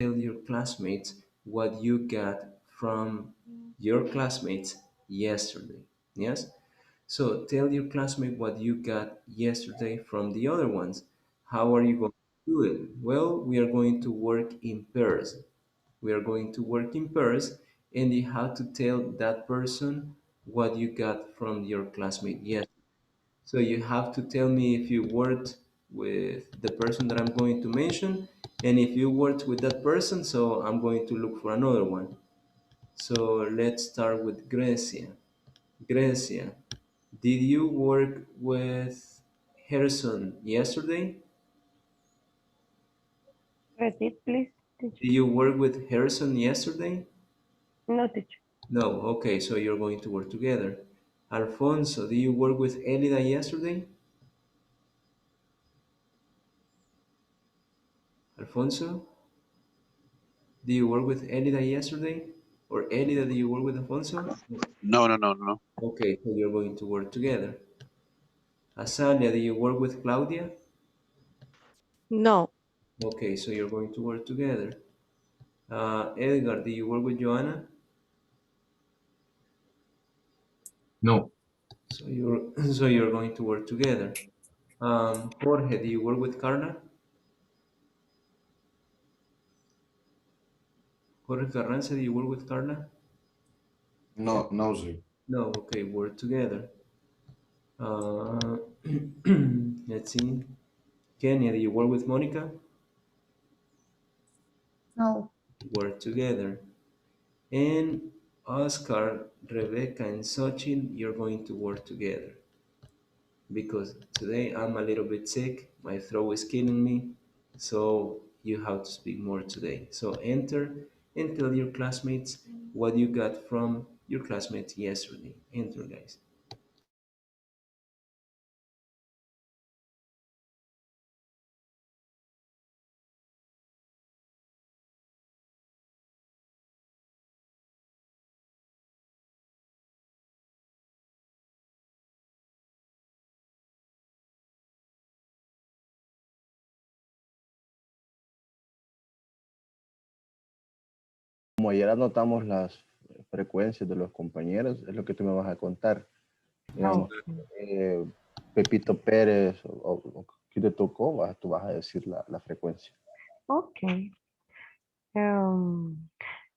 tell your classmates what you got from your classmates yesterday. Yes? So tell your classmate what you got yesterday from the other ones. How are you going to do it? Well, we are going to work in pairs. We are going to work in pairs, and you have to tell that person what you got from your classmate yesterday. So you have to tell me if you worked with the person that I'm going to mention, and if you worked with that person, so I'm going to look for another one. So let's start with Grecia. Grecia, did you work with Harrison yesterday? Repeat, please, teacher. Did you work with Harrison yesterday? No, teacher. No. Okay, so you're going to work together. Alfonso, did you work with Elida yesterday? Alfonso, did you work with Elida yesterday? Or Elida, did you work with Alfonso? No, no, no, no. Okay, so you're going to work together. Azalia, did you work with Claudia? No, Okay, so you're going to work together. Edgar, did you work with Joanna? No, So you're so you're going to work together. Jorge, do you work with Carla? Jorge Carranza, do you work with Carla? No, no, sir. No, okay, work together. Uh, let's see. Kenya, do you work with Monica? No. Work together. And Oscar, Rebecca, and Sachin, you're going to work together. Because today I'm a little bit sick, my throat is killing me, so you have to speak more today. So enter and tell your classmates what you got from your classmates yesterday. Enter, guys. Como ayer anotamos las frecuencias de los compañeros, es lo que tú me vas a contar. Digamos, Oh, eh, Pepito Pérez o ¿qué te tocó? Tú vas a decir la frecuencia. okay.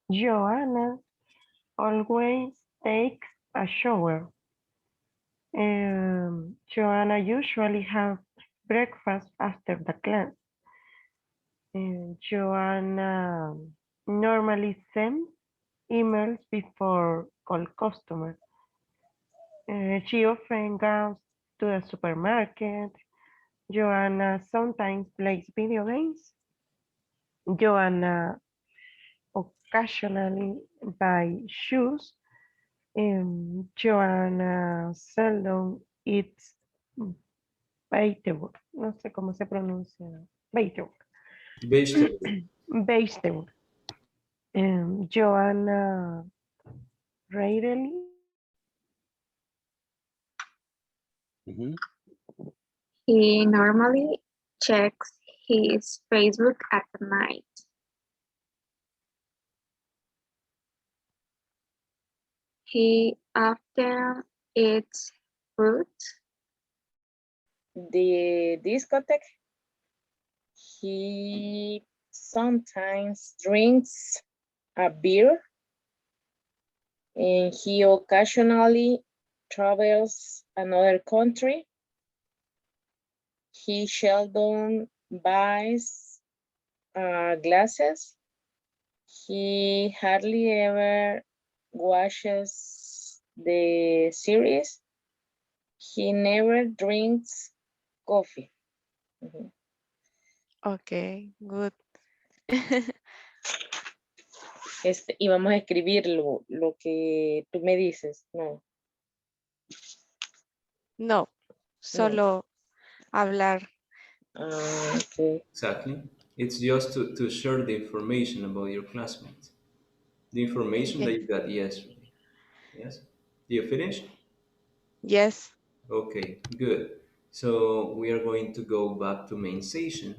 Joanna always takes a shower. Joanna usually have breakfast after the class. Joanna normally sends emails before call customers. She often goes to the supermarket. Joanna sometimes plays video games. Joanna occasionally buys shoes. Joanna seldom eats vegetable. No sé cómo se pronuncia. Vegetable. Vegetable. Vegetable. Joanna rarely. He normally checks his Facebook at night. He often eats fruit. The discotheque. He sometimes drinks a beer, and he occasionally travels another country. He seldom buys glasses. He hardly ever watches the series. He never drinks coffee. okay, good. Y vamos a escribir lo que tú me dices, ¿no? No, solo hablar. Okay. Exactly. It's just to share the information about your classmates. The information that Yes. you got yesterday. Yes? Do you finish? Yes. Okay, good. So we are going to go back to main session.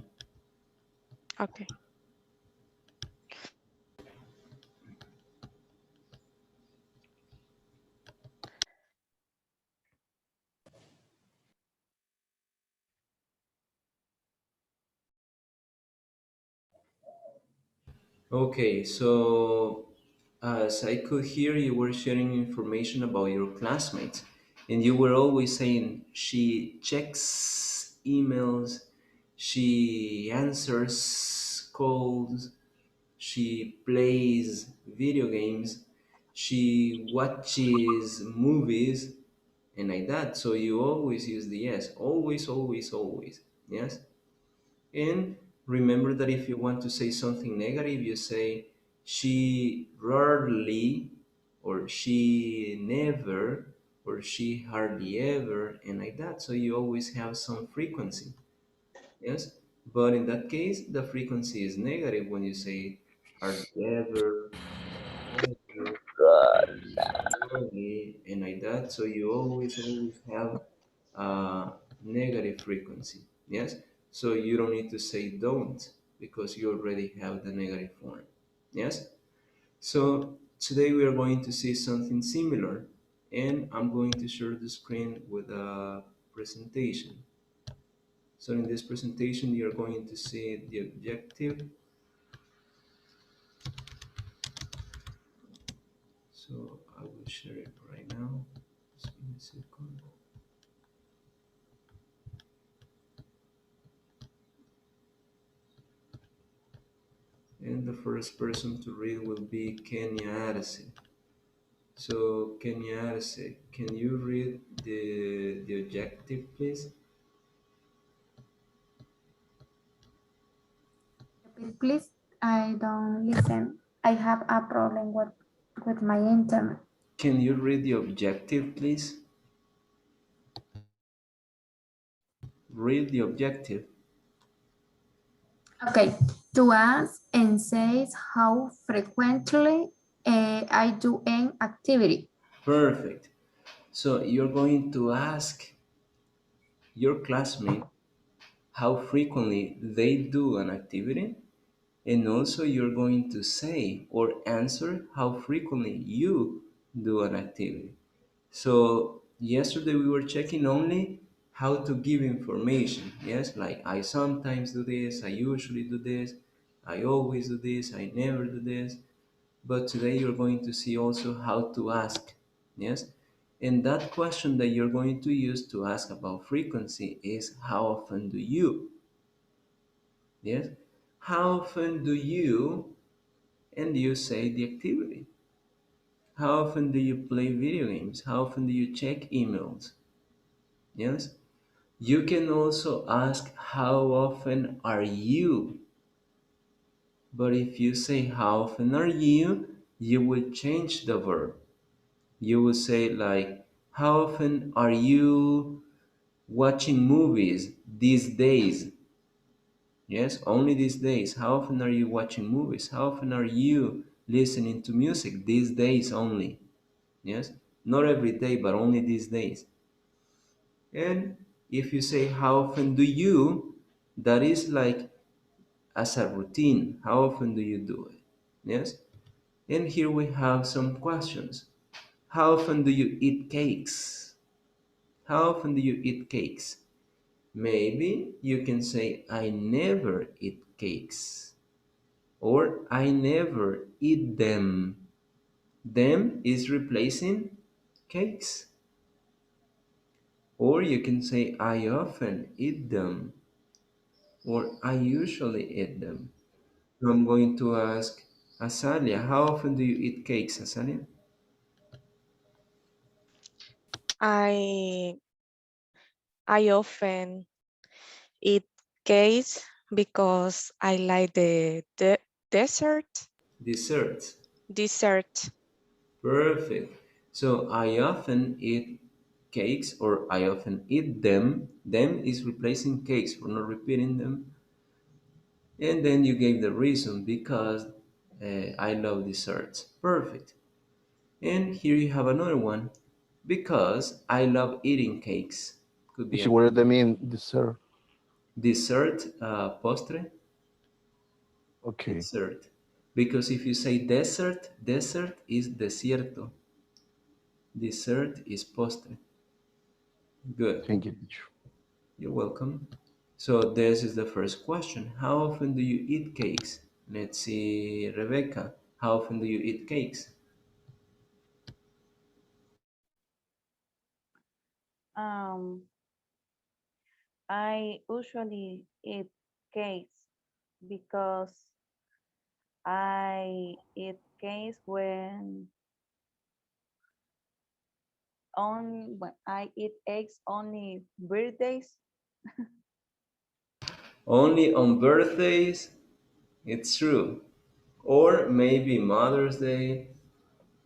Okay. Okay, so as I could hear, you were sharing information about your classmates, and you were always saying she checks emails, she answers calls, she plays video games, she watches movies, and like that. So you always use the yes, always, always, always. Yes? And remember that if you want to say something negative, you say she rarely, or she never, or she hardly ever, and like that. So you always have some frequency. Yes? But in that case, the frequency is negative when you say hardly ever, never, rarely, and like that. So you always, always have negative frequency. Yes? So you don't need to say don't because you already have the negative form. Yes? So today we are going to see something similar, and I'm going to share the screen with a presentation. So in this presentation, you're going to see the objective. So I will share it right now. Just give me a second. And the first person to read will be Kenya Arce. So Kenya Arce, can you read the objective, please? Repeat, please. I don't listen. I have a problem with my internet. Can you read the objective, please? Read the objective. Okay. To ask and says how frequently I do an activity. Perfect. So you're going to ask your classmate how frequently they do an activity, and also you're going to say or answer how frequently you do an activity. So yesterday we were checking only how to give information. Yes, like I sometimes do this, I usually do this, I always do this, I never do this. But today you're going to see also how to ask. Yes, and that question that you're going to use to ask about frequency is how often do you? Yes, how often do you? And you say the activity. How often do you play video games? How often do you check emails? Yes. You can also ask how often are you? But if you say how often are you will change the verb. You will say like how often are you watching movies these days? Yes, only these days. How often are you watching movies? How often are you listening to music these days only? Yes, not every day, but only these days. And if you say how often do you, that is like as a routine. How often do you do it? Yes. And here we have some questions. How often do you eat cakes? How often do you eat cakes? Maybe you can say I never eat cakes, or I never eat them. Them is replacing cakes. Or you can say I often eat them, or I usually eat them. So I'm going to ask Azalia, how often do you eat cakes, Azalia? I I often eat cakes because I like the dessert. Desserts. Dessert. Perfect. So I often eat cakes, or I often eat them. Them is replacing cakes. We're not repeating them. And then you gave the reason because I love desserts. Perfect. And here you have another one. Because I love eating cakes. Could be Teacher, a what does that mean, dessert? dessert, postre, Okay, dessert. Because if you say desert, desert is desierto. Dessert is postre. Good. thank you, teacher. You're welcome. So this is the first question. How often do you eat cakes? Let's see, Rebecca, how often do you eat cakes? I usually eat cakes because I eat cakes when I eat eggs only birthdays. Only on birthdays? It's true. Or maybe Mother's Day,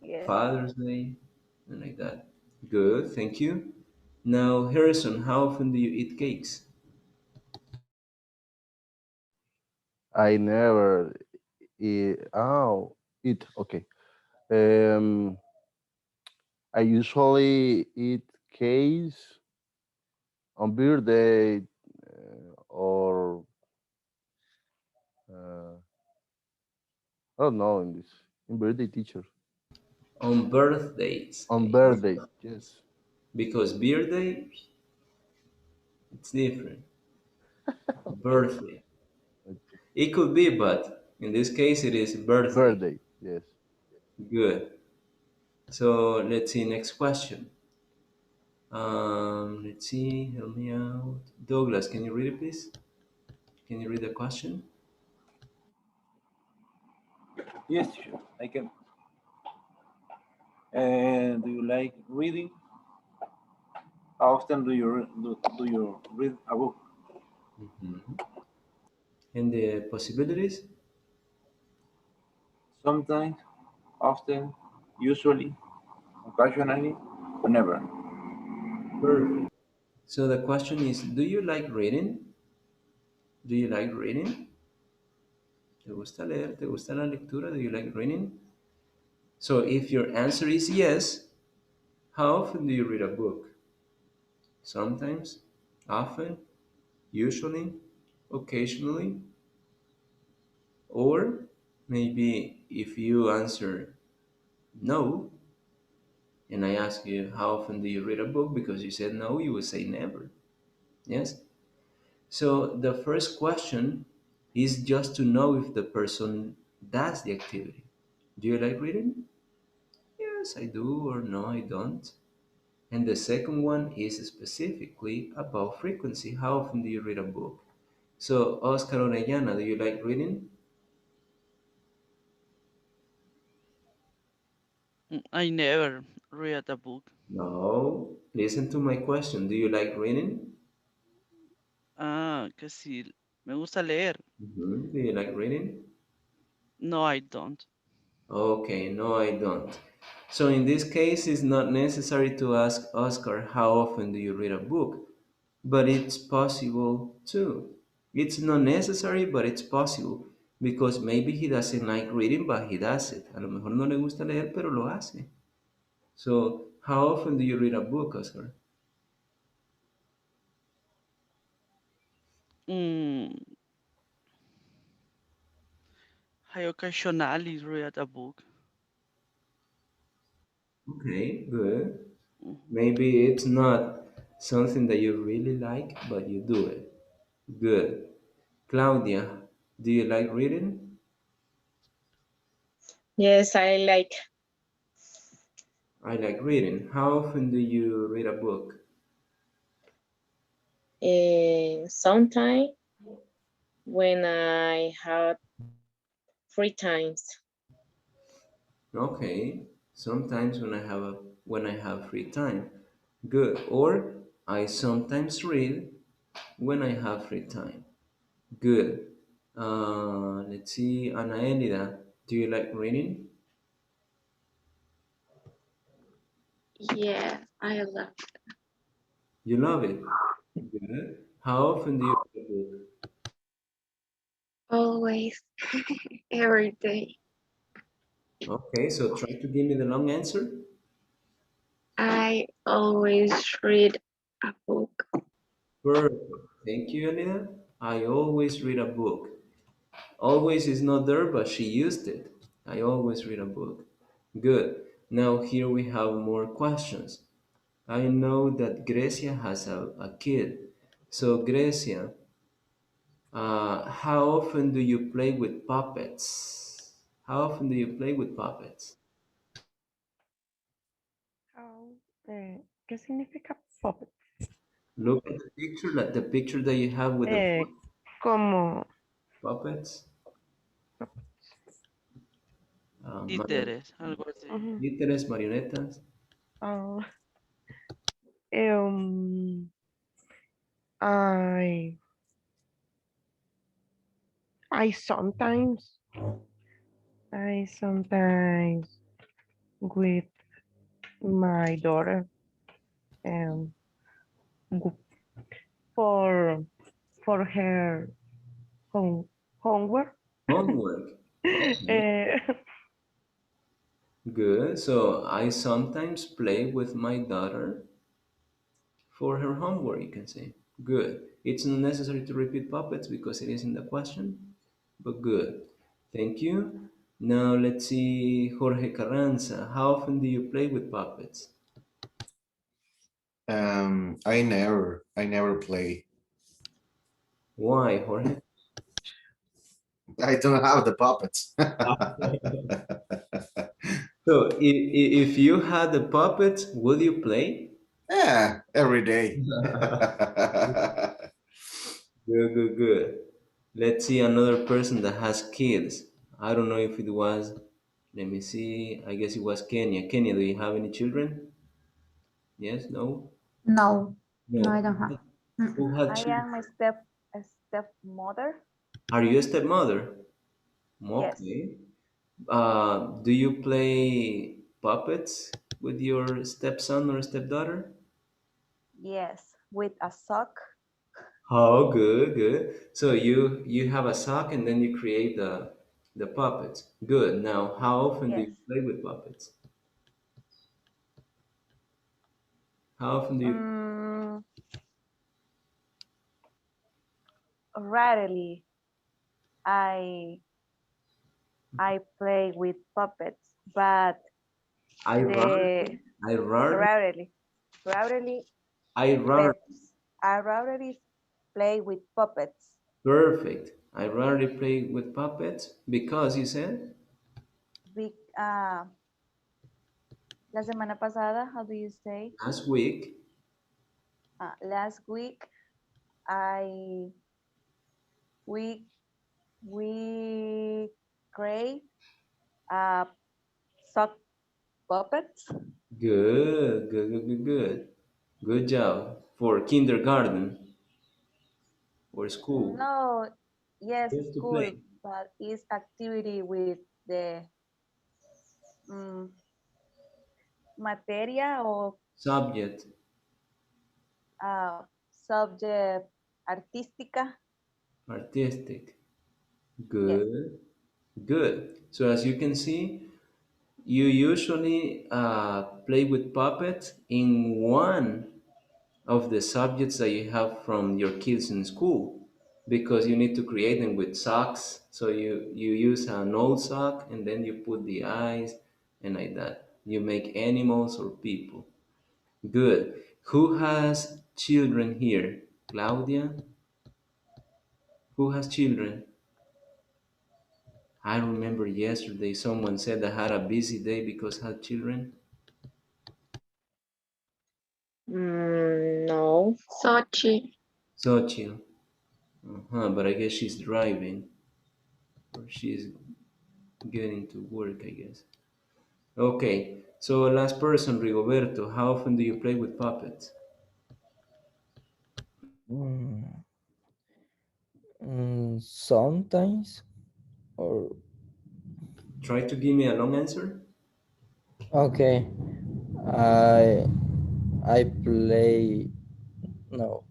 Yes. Father's Day, and like that. Good, thank you. Now, Harrison, how often do you eat cakes? I never eat. Oh, eat. Okay. Um, I usually eat cakes on birthday or uh, I don't know in birthday teacher On birthdays. on birthday. Yes. Because beer day, it's different. Birthday. It could be, but in this case, it is birthday. Birthday. Yes. Good. So let's see, next question. Let's see, help me out. Douglas, can you read it, please? Can you read the question? Yes, sure, I can. Do you like reading? How often do you read a book? Mhm. And the possibilities? Sometimes, often, usually, occasionally, or never. Perfect. So the question is, do you like reading? Do you like reading? ¿Te gusta leer? ¿Te gusta la lectura? Do you like reading? So if your answer is yes, how often do you read a book? Sometimes, often, usually, occasionally, or maybe if you answer no, and I ask you how often do you read a book because you said no, you would say never. Yes? So the first question is just to know if the person does the activity. Do you like reading? Yes, I do, or no, I don't. And the second one is specifically about frequency. How often do you read a book? So, Oscar Orellana, do you like reading? I never read a book. No. Listen to my question. Do you like reading? Que sí, me gusta leer. Do you like reading? No, I don't. Okay, no, I don't. So in this case, it's not necessary to ask Oscar how often do you read a book, but it's possible too. It's not necessary, but it's possible because maybe he doesn't like reading, but he does it. A lo mejor no le gusta leer, pero lo hace. So how often do you read a book, Oscar? Mm, I occasionally read a book. Okay, good. Mhm. Maybe it's not something that you really like, but you do it. Good. Claudia, do you like reading? Yes, I like I like reading. How often do you read a book? sometime when I have free times. Okay. Sometimes when I have free time. Good. Or I sometimes read when I have free time. Good. Let's see, Ana Elida, do you like reading? Yeah, I love You love it. Good. How often do you read a book? always, every day. Okay, so try to give me the long answer. I always read a book. Perfect. Thank you, Elida. I always read a book. Always is not there, but she used it. I always read a book. Good. Now here we have more questions. I know that Grecia has a kid. So Grecia, How often do you play with puppets? How often do you play with puppets? ¿Qué significa puppet? Look at the picture that you have with the Como puppets. Títeres, algo así. Títeres, marionetas. Oh, I sometimes with my daughter um for her homework. Homework. Okay. Good. So I sometimes play with my daughter for her homework, you can say. Good. It's not necessary to repeat puppets because it is in the question, but good. Thank you. Now let's see, Jorge Carranza. How often do you play with puppets? I never play. Why, Jorge? I don't have the puppets. So if you had the puppets, would you play? Yeah, every day. Good, good, good. Let's see another person that has kids. I don't know if it was, let me see, I guess it was Kenya. Kenya, do you have any children? Yes, no? No, no, I No. don't have. Who had I children? am a stepmother. Are you a stepmother? Yes. Okay. Do you play puppets with your stepson or stepdaughter? Yes. With a sock. Oh, good, good. So you have a sock and then you create the puppets. Good. Now, how often do Yes. you play with puppets? How often do you? Rarely I play with puppets, but I rarely, the I rarely, rarely I rarely. pets. I rarely play with puppets. Perfect. I rarely play with puppets because you said Be, la semana pasada, how do you say? last week. Last week, I we we create sock puppets. Good, good, good, good, good. Good job for kindergarten or school. No, yes, Just to school, play. but it's activity with the um, materia or Subject, subject artística. artistic. Yes, Good, good. So as you can see, you usually play with puppets in one of the subjects that you have from your kids in school because you need to create them with socks. So you use an old sock and then you put the eyes and like that. You make animals or people. Good. Who has children here? Claudia? Who has children? I remember yesterday someone said I had a busy day because I had children. No. Sochi. So chill. But I guess she's driving or she's getting to work, I guess. Okay, so last person, Rigoberto. How often do you play with puppets? Mm, sometimes, or Try to give me a long answer. okay, I I play no,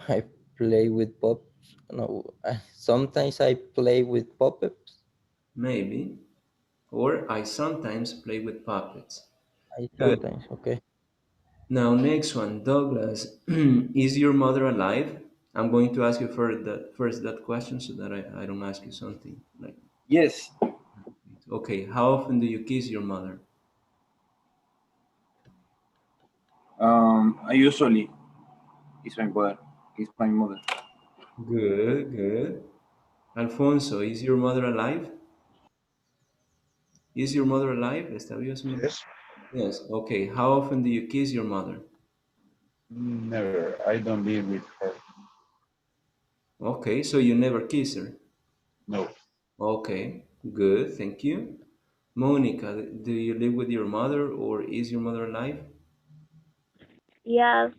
I play with pups. No, sometimes I play with puppets. Maybe. Or I sometimes play with puppets. I Good. sometimes okay. Now, next one, Douglas. Is your mother alive? I'm going to ask you first that question so that I don't ask you something like, Yes. okay, how often do you kiss your mother? I usually kiss my mother. Kiss my mother. Good, good. Alfonso, is your mother alive? Is your mother alive? ¿Está viva su mamá? Yes. Yes. Okay. How often do you kiss your mother? Never. I don't live with her. Okay, so you never kiss her. No. Okay, good. Thank you. Monica, do you live with your mother or is your mother alive? Yes,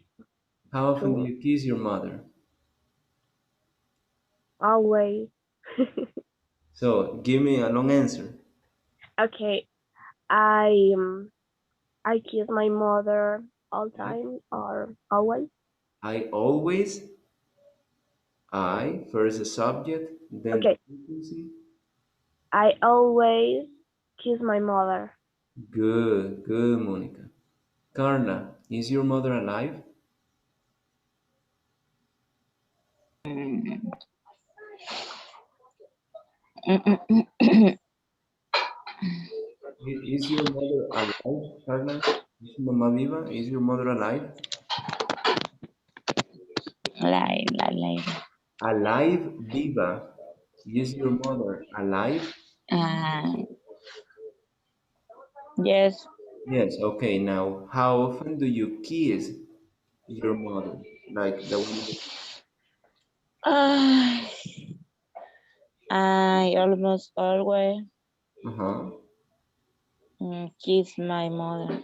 How often do sure. you kiss your mother? Always. So give me a long answer. Okay. I um, I kiss my mother all time or always. I always, I, first the subject, then the Okay. frequency. I always kiss my mother. Good, good, Monica. Carla, is your mother alive? Is your mother alive, Carla? ¿Es su mamá viva? Is your mother alive? Live. Alive, viva. Is your mother alive? Uh, yes. Yes, okay. Now, how often do you kiss your mother? Like the one. Uh, I almost always Uh-huh. kiss my mother.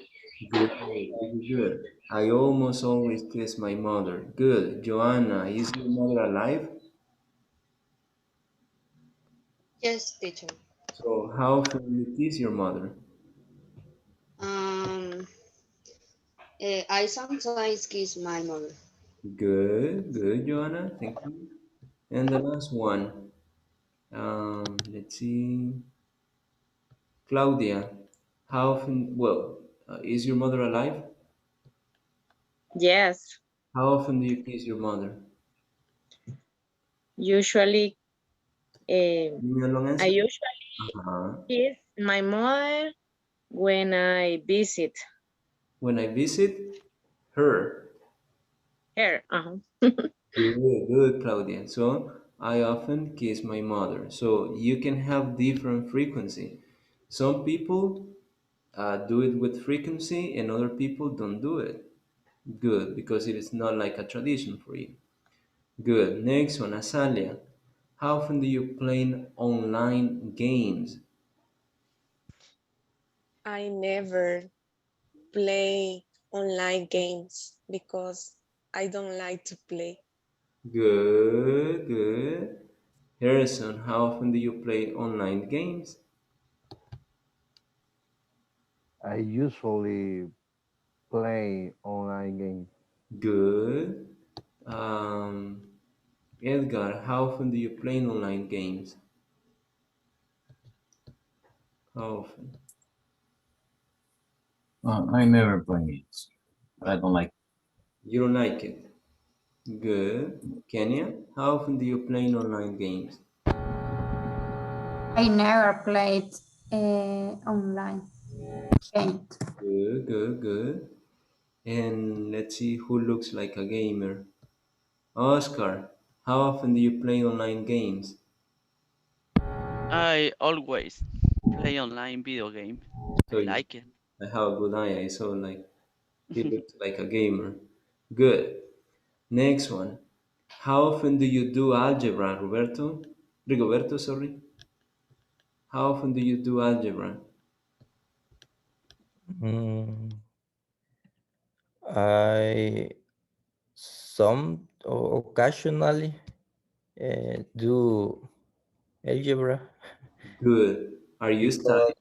Good, really good. I almost always kiss my mother. Good. Joanna, is your mother alive? Yes, teacher. So, how often do you kiss your mother? Um, I sometimes kiss my mother. Good, good, Joanna. Thank you. And the last one. Let's see. Claudia, how often, well, is your mother alive? Yes. How often do you kiss your mother? Usually, Give me a long I answer. usually Uh-huh. kiss my mother when I visit When I visit her. her. Good, good, Claudia. So I often kiss my mother. So you can have different frequency. Some people do it with frequency and other people don't do it. Good, because it is not like a tradition for you. Good. Next one, Azalia. How often do you play online games? I never play online games because I don't like to play. Good, good. Harrison, how often do you play online games? I usually play online games. Good. Edgar, how often do you play online games? How often? I never play it. I don't like. You don't like it. Good. Kenya, how often do you play online games? I never played online games. Good, good, good. And let's see who looks like a gamer. Oscar, how often do you play online games? I always play online video game. So I like it. I have a good eye. I saw like he looks like a gamer. Good. Next one. How often do you do algebra, Roberto? Rigoberto, sorry. How often do you do algebra? Mm, I occasionally do algebra Good. Are you because studying?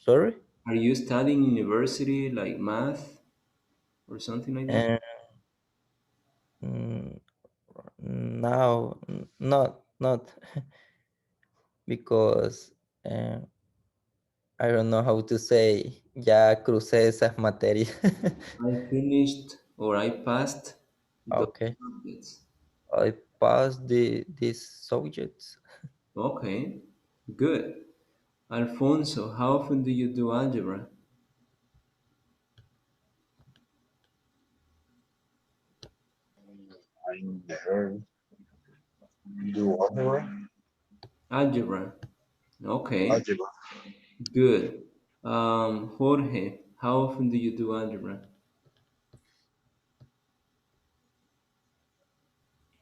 sorry. Are you studying university like math or something like that? And mm, now not because I don't know how to say. Ya crucé esas materias. I finished or I passed those Okay, subjects. I passed these subjects. Okay, good. Alfonso, how often do you do algebra? I I never do algebra. Algebra. Okay, Algebra. good. Jorge, how often do you do algebra?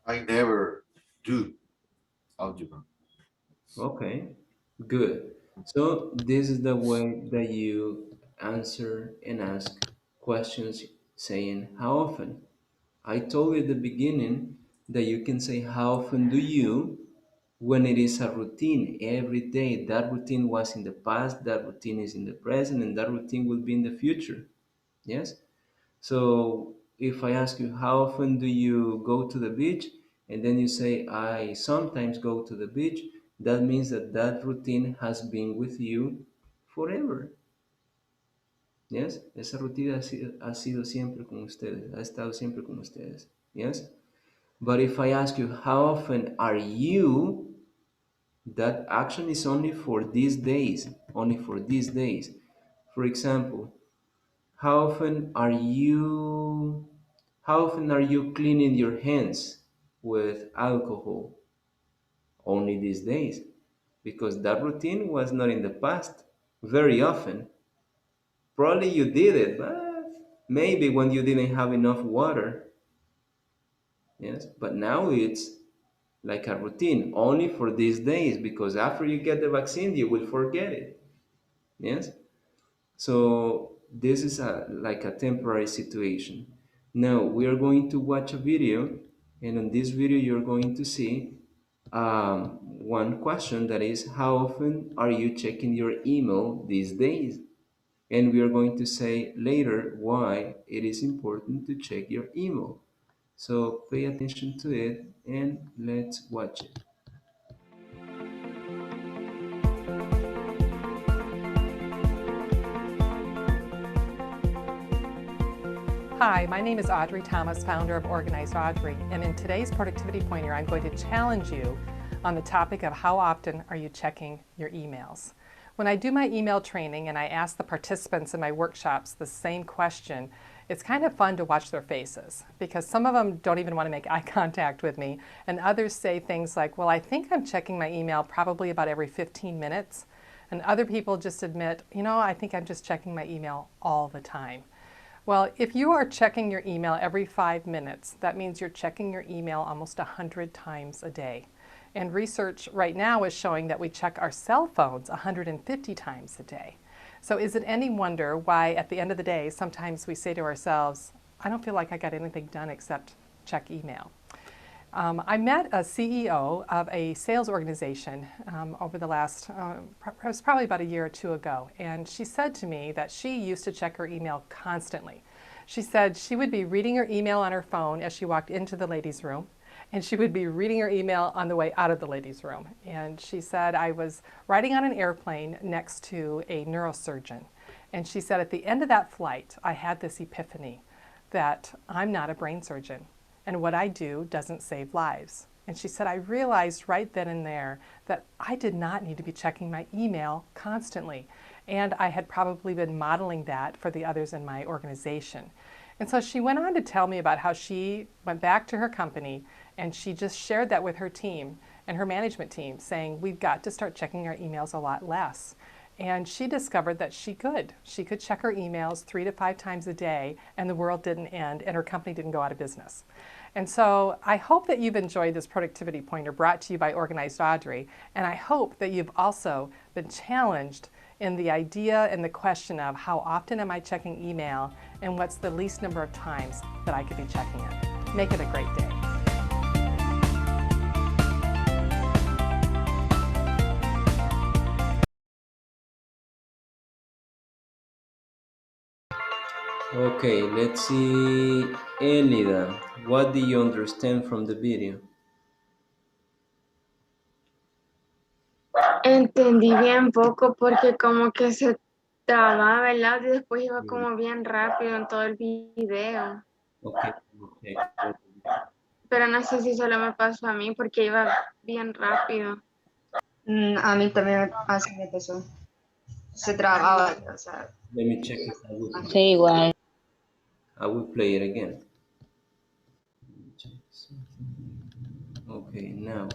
I never do algebra. Okay, good. So this is the way that you answer and ask questions saying how often. I told you at the beginning that you can say how often do you when it is a routine every day. That routine was in the past, that routine is in the present, and that routine will be in the future. Yes? So if I ask you how often do you go to the beach, and then you say I sometimes go to the beach, that means that that routine has been with you forever. Yes? Esa rutina ha sido siempre con ustedes, ha estado siempre con ustedes. Yes? But if I ask you how often are you, that action is only for these days, only for these days. For example, how often are you how often are you cleaning your hands with alcohol? Only these days, because that routine was not in the past very often. Probably you did it, but maybe when you didn't have enough water. Yes, but now it's like a routine only for these days, because after you get the vaccine you will forget it. Yes, so this is like a temporary situation. Now we are going to watch a video, and on this video you're going to see one question that is how often are you checking your email these days, and we are going to say later why it is important to check your email. So pay attention to it and let's watch it. Hi, my name is Audrey Thomas, founder of Organized Audrey, and in today's Productivity Pointer, I'm going to challenge you on the topic of how often are you checking your emails. When I do my email training and I ask the participants in my workshops the same question, it's kind of fun to watch their faces, because some of them don't even want to make eye contact with me, and others say things like, well, I think I'm checking my email probably about every 15 minutes, and other people just admit, you know, I think I'm just checking my email all the time. Well, if you are checking your email every 5 minutes, that means you're checking your email almost 100 times a day. And research right now is showing that we check our cell phones 150 times a day. So is it any wonder why at the end of the day, sometimes we say to ourselves, I don't feel like I got anything done except check email. I met a CEO of a sales organization over the last, it was probably about a year or two ago, and she said to me that she used to check her email constantly. She said she would be reading her email on her phone as she walked into the ladies' room, and she would be reading her email on the way out of the ladies' room. And she said, I was riding on an airplane next to a neurosurgeon, and she said at the end of that flight, I had this epiphany that I'm not a brain surgeon, and what I do doesn't save lives. And she said, I realized right then and there that I did not need to be checking my email constantly. And I had probably been modeling that for the others in my organization. And so she went on to tell me about how she went back to her company and she just shared that with her team and her management team, saying, we've got to start checking our emails a lot less. And she discovered that she could. She could check her emails 3 to 5 times a day and the world didn't end and her company didn't go out of business. And so I hope that you've enjoyed this productivity pointer brought to you by Organized Audrey, and I hope that you've also been challenged in the idea and the question of how often am I checking email and what's the least number of times that I could be checking it. Make it a great day. Okay, let's see. Elida, what do you understand from the video? Entendí bien poco porque como que se trababa el audio y después iba como bien rápido en todo el video. Okay, okay. Pero no sé si solo me pasó a mí porque iba bien rápido. A mí también así me pasó. Se trababa, o sea. Let me check if I will. Sí, igual. I will play it again. Okay, now.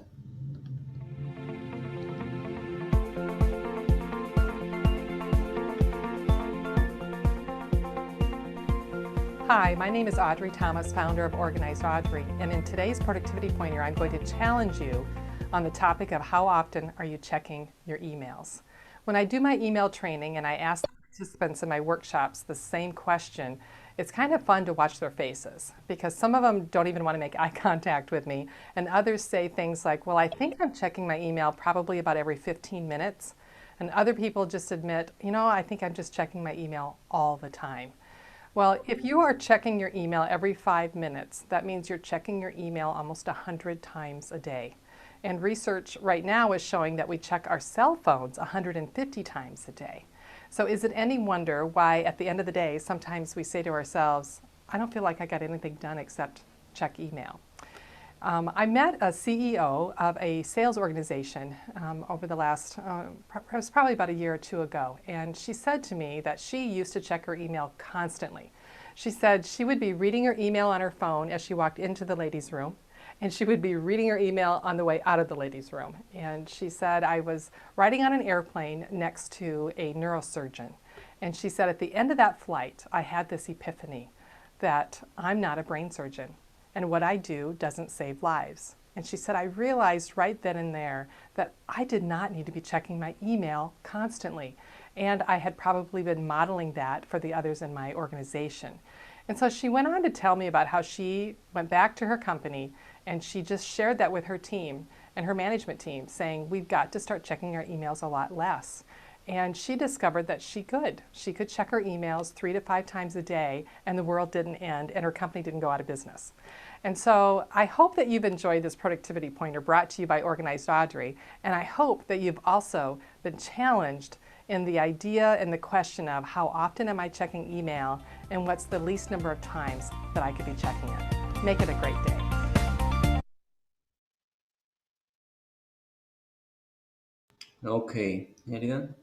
Hi, my name is Audrey Thomas, founder of Organized Audrey, and in today's Productivity Pointer, I'm going to challenge you on the topic of how often are you checking your emails. When I do my email training and I ask participants in my workshops the same question, it's kind of fun to watch their faces because some of them don't even want to make eye contact with me, and others say things like, well, I think I'm checking my email probably about every 15 minutes, and other people just admit, you know, I think I'm just checking my email all the time. Well, if you are checking your email every 5 minutes, that means you're checking your email almost 100 times a day. And research right now is showing that we check our cell phones 150 times a day. So is it any wonder why at the end of the day, sometimes we say to ourselves, I don't feel like I got anything done except check email. I met a CEO of a sales organization over the last, it was probably about a year or two ago, and she said to me that she used to check her email constantly. She said she would be reading her email on her phone as she walked into the ladies' room, and she would be reading her email on the way out of the ladies' room. And she said, I was riding on an airplane next to a neurosurgeon, and she said at the end of that flight, I had this epiphany that I'm not a brain surgeon. And what I do doesn't save lives. And she said, I realized right then and there that I did not need to be checking my email constantly. And I had probably been modeling that for the others in my organization. And so she went on to tell me about how she went back to her company and she just shared that with her team and her management team, saying, we've got to start checking our emails a lot less. And she discovered that she could. She could check her emails 3 to 5 times a day and the world didn't end and her company didn't go out of business. And so I hope that you've enjoyed this productivity pointer brought to you by Organized Audrey, and I hope that you've also been challenged in the idea and the question of how often am I checking email and what's the least number of times that I could be checking it. Make it a great day. Okay, Elian?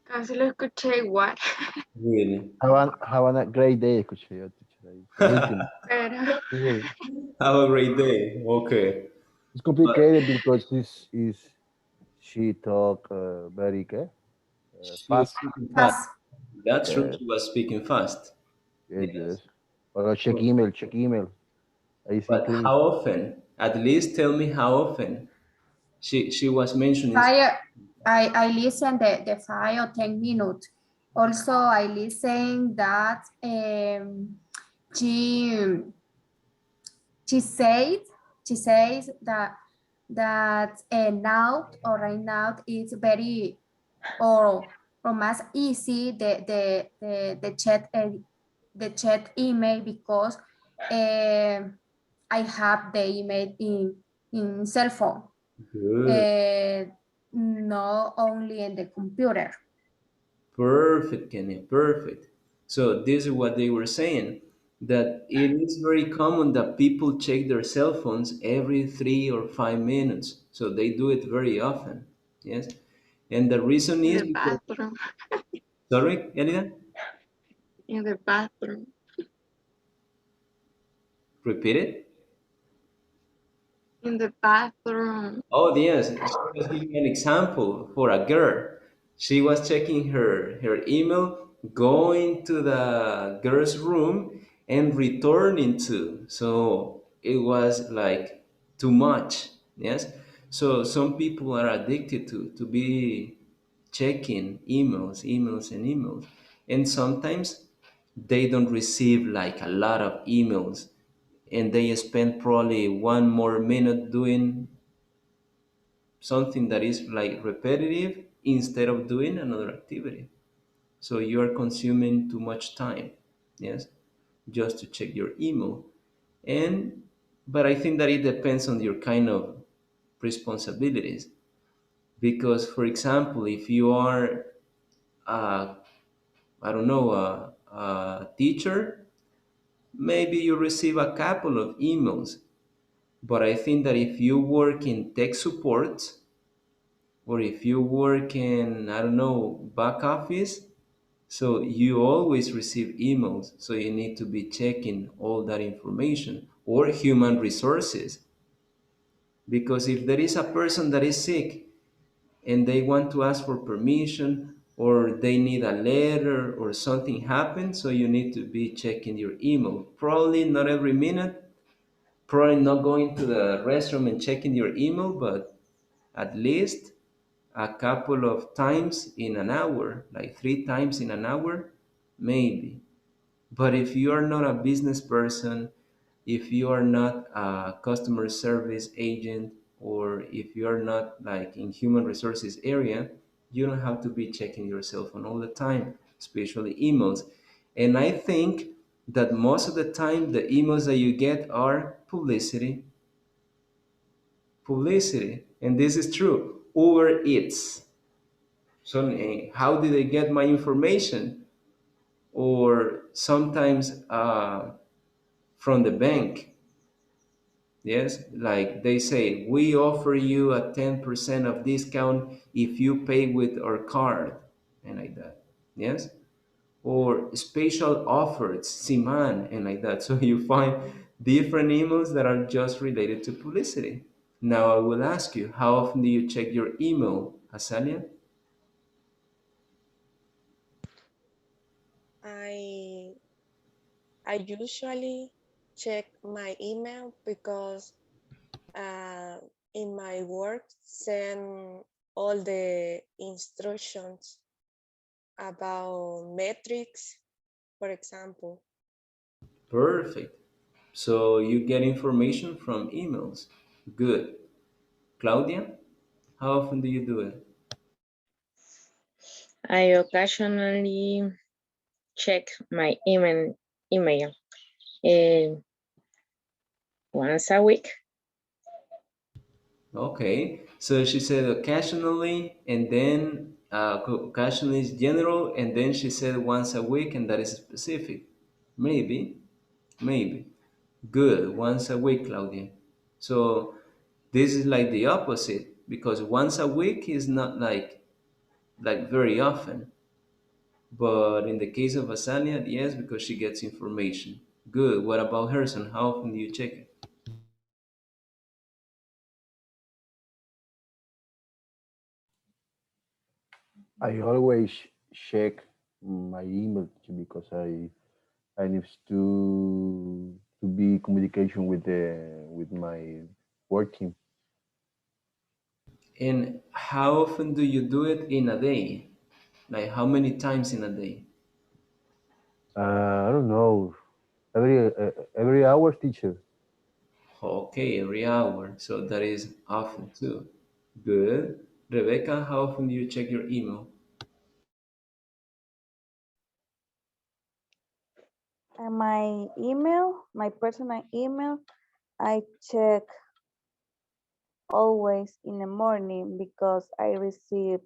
Casi lo escuché igual. Really? Have a great day, escuché yo, teacher, ahí. El último. Pero Sí. Have a great day. Okay. It's complicated because she talk very She was fast. speaking fast. Fast. That's true, she was speaking fast. Yes. Yes. Or check email. But Basically, how often? At least tell me how often. She was mentioning. I listen the 5 or 10 minutes. Also, I listen that she she said she says that now or right now it's very or más easy the chat email because I have the email in cell phone, Good. not only in the computer. Perfect, Kenny. Perfect. So this is what they were saying, that it is very common that people check their cell phones every 3 or 5 minutes. So they do it very often. Yes. And the reason in is the because, bathroom. sorry, Elida? In the bathroom. Repeat it. In the bathroom. Oh, yes. She was giving an example for a girl. She was checking her email, going to the girl's room and returning to. So it was like too much. Yes. So some people are addicted to be checking emails, and emails. And sometimes they don't receive like a lot of emails and they spend probably one more minute doing something that is like repetitive instead of doing another activity. So you are consuming too much time, yes, just to check your email. And but I think that it depends on your kind of responsibilities. Because, for example, if you are, uh, I don't know, a teacher, maybe you receive a couple of emails. But I think that if you work in tech support, or if you work in, I don't know, back office, so you always receive emails. So you need to be checking all that information. or human resources. Because if there is a person that is sick and they want to ask for permission or they need a letter or something happens, so you need to be checking your email. Probably not every minute, probably not going to the restroom and checking your email, but at least a couple of times in an hour, like 3 times in an hour, maybe. But if you are not a business person, if you are not a customer service agent, or if you are not like in human resources area, you don't have to be checking your cell phone all the time, especially emails. And I think that most of the time the emails that you get are publicity. Publicity. And this is true. Uber Eats. So how did they get my information? Or sometimes from the bank. Yes, like they say, we offer you a 10% of discount if you pay with our card, and like that. Yes, or special offers, Siman, and like that. So you find different emails that are just related to publicity. Now I will ask you, how often do you check your email, Asalia? I I usually check my email because uh, in my work send all the instructions about metrics, for example. Perfect. So you get information from emails. Good. Claudia, how often do you do it? I occasionally check my email uh, once a week. Okay, so she said occasionally, and then occasionally is general, and then she said once a week, and that is specific. Maybe, maybe. Good, once a week, Claudia. So this is like the opposite, because once a week is not like very often. But in the case of Asalia, yes, because she gets information. Good. What about Harrison? How often do you check it? I always check my email because I need to be communication with my work team. And how often do you do it in a day? Like how many times in a day? I don't know. Every hour, teacher. Okay, every hour. So that is often too. Good. Rebecca, how often do you check your email? And my email, my personal email, I check always in the morning because I receive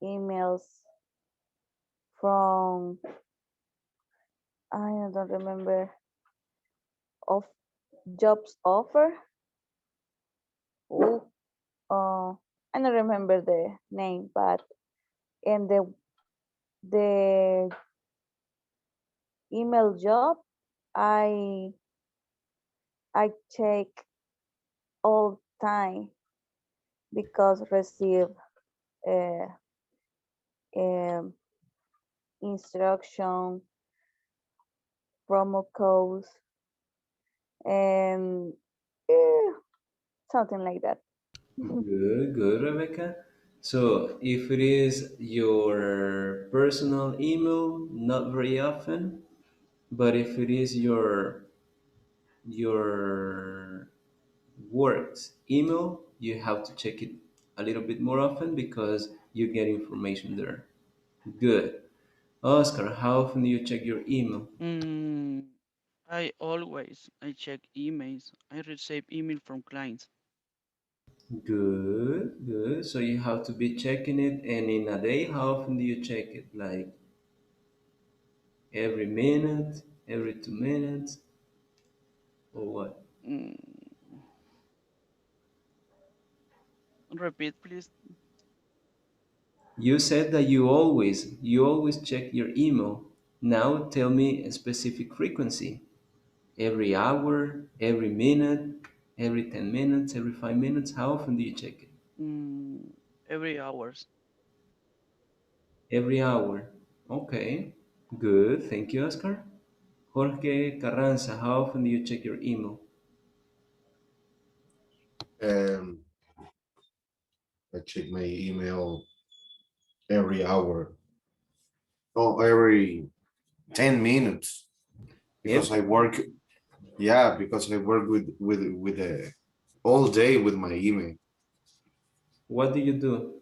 emails from, I don't remember, of jobs offer. Oh, I don't remember the name, but in the email job, I I check all time because receive uh, um, instruction, promo codes, and eh, something like that. Good, good, Rebecca. So if it is your personal email, not very often, but if it is your works email, you have to check it a little bit more often because you get information there. Good. Oscar, how often do you check your email? Mm, I check emails. I receive email from clients. Good, good. So you have to be checking it, and in a day, how often do you check it? Like every minute, every 2 minutes, or what? Mm, repeat, please. You said that you always check your email. Now tell me a specific frequency. Every hour, every minute, every 10 minutes, every 5 minutes? How often do you check it? Every hours. Every hour. Okay, good. Thank you, Oscar. Jorge Carranza, how often do you check your email? I check my email every hour. Oh, every 10 minutes. Because I work, yeah, because I work with all day with my email. What do you do?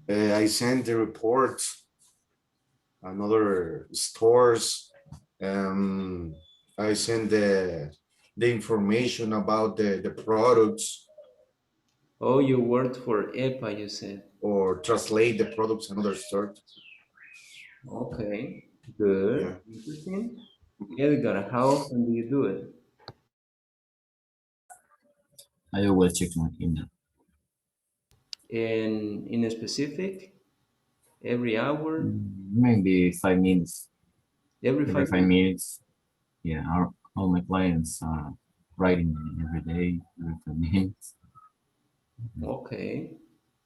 I send the reports, another stores. I send the information about the products. Oh, you worked for EPA, you said. Or translate the products another store. Okay, good. Yeah. Interesting. Edgar, how often do you do it? I always check my email. And in a specific, every hour? Maybe 5 minutes. Every Every 5 5 minutes? minutes. Yeah, all my clients are writing every day, every 5 minutes. Okay.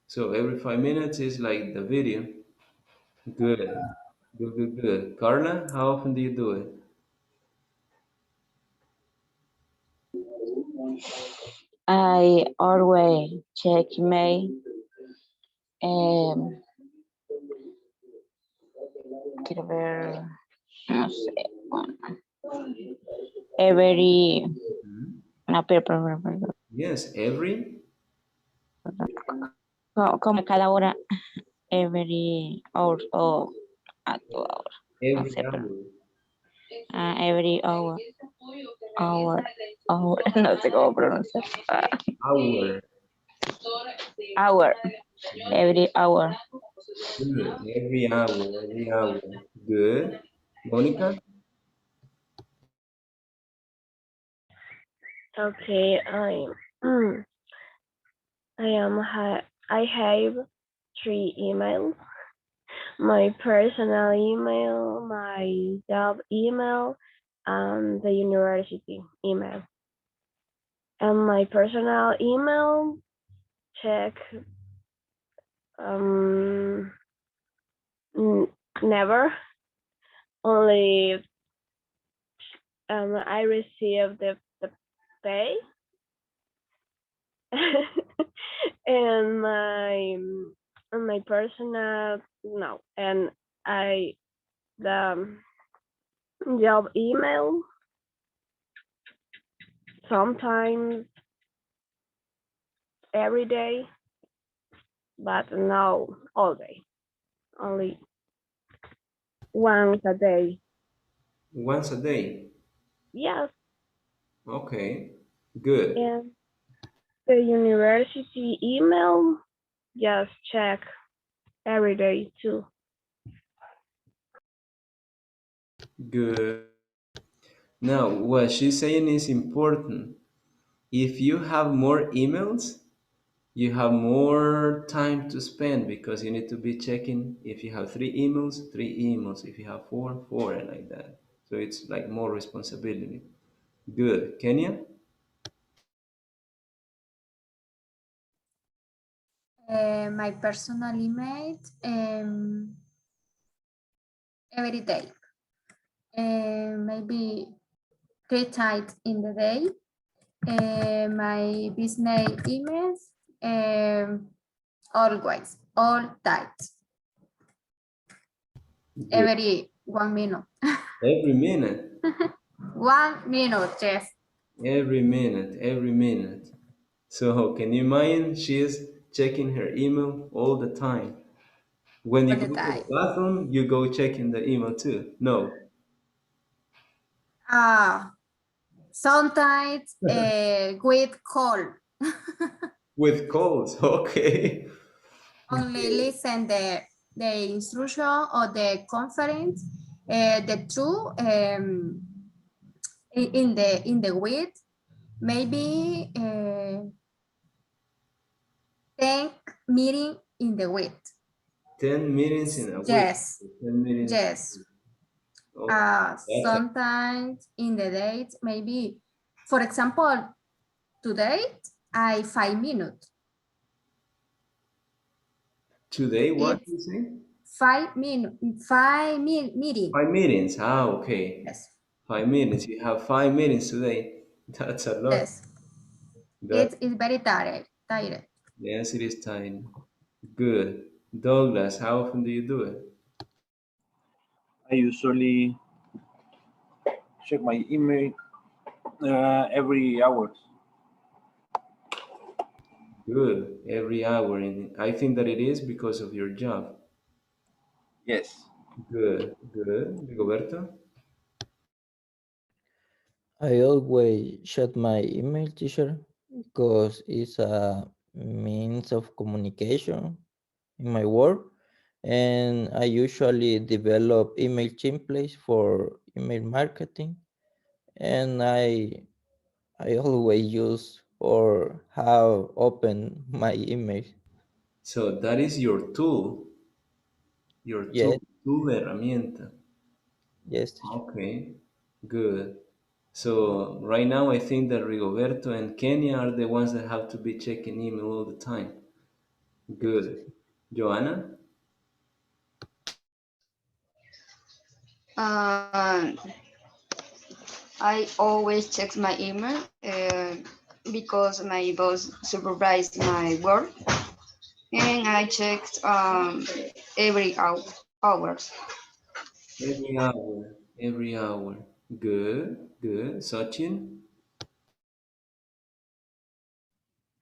So every 5 minutes is like the video. Good. Good, good, good. Carla, how often do you do it? I always check email. Quiero ver, no sé, every, no, pero, Yes, every? como cada hora, every hour, o a 2 hours, no Every sé, hour. pero, every hour, no sé cómo pronunciar. Hour. Hour, every hour. Good. Every hour, every hour. Good. Monica? Okay, I have 3 emails. My personal email, my job email, and the university email. And my personal email check never. Only I receive the pay. and my personal no, and the job email sometimes every day, but no all day, only once a day. Once a day. Yes. Okay. Good. And the university email just check every day too. Good. Now, what she's saying is important. If you have more emails, you have more time to spend because you need to be checking. If you have 3 emails, 3 emails. If you have four, four, and like that. So it's like more responsibility. Good. Kenya? My personal email every day. Maybe 3 times in the day. My business emails always, all times. Good. Every 1 minute. Every minute. 1 minute, yes. Every minute. Every minute. So can you imagine? She is checking her email all the time. When you All go the to the time. bathroom, you go checking the email too. No. Sometimes with call. With calls. Okay. Only listen the instruction or the conference, the two in the week, maybe 10 meeting in the week. 10 meetings in a week. Yes. 10 meetings. Yes. That's a, Sometimes in the date, maybe, for example, today, I 5 minutes. today, what It's do you say? 5 minutes, meeting. 5 minutes. Ah, okay. Yes, 5 minutes. You have 5 minutes today. That's a lot. yes. That It's very tired. yes, it is time. Good. Douglas, how often do you do it? I usually check my email every hour. Good. Every hour, and I think that it is because of your job. Yes. Good. Good. Rigoberto? I always check my email, teacher, because it's a means of communication in my work, and I usually develop email templates for email marketing, and I always use or have open my email. So that is your Yes, tool de herramienta. yes, teacher. Okay, good. So right now I think that Rigoberto and Kenya are the ones that have to be checking email all the time. Good. Joanna? Uh, I always check my email because my boss supervised my work, and I checked every hours. Every hour. Good, good. Sachin?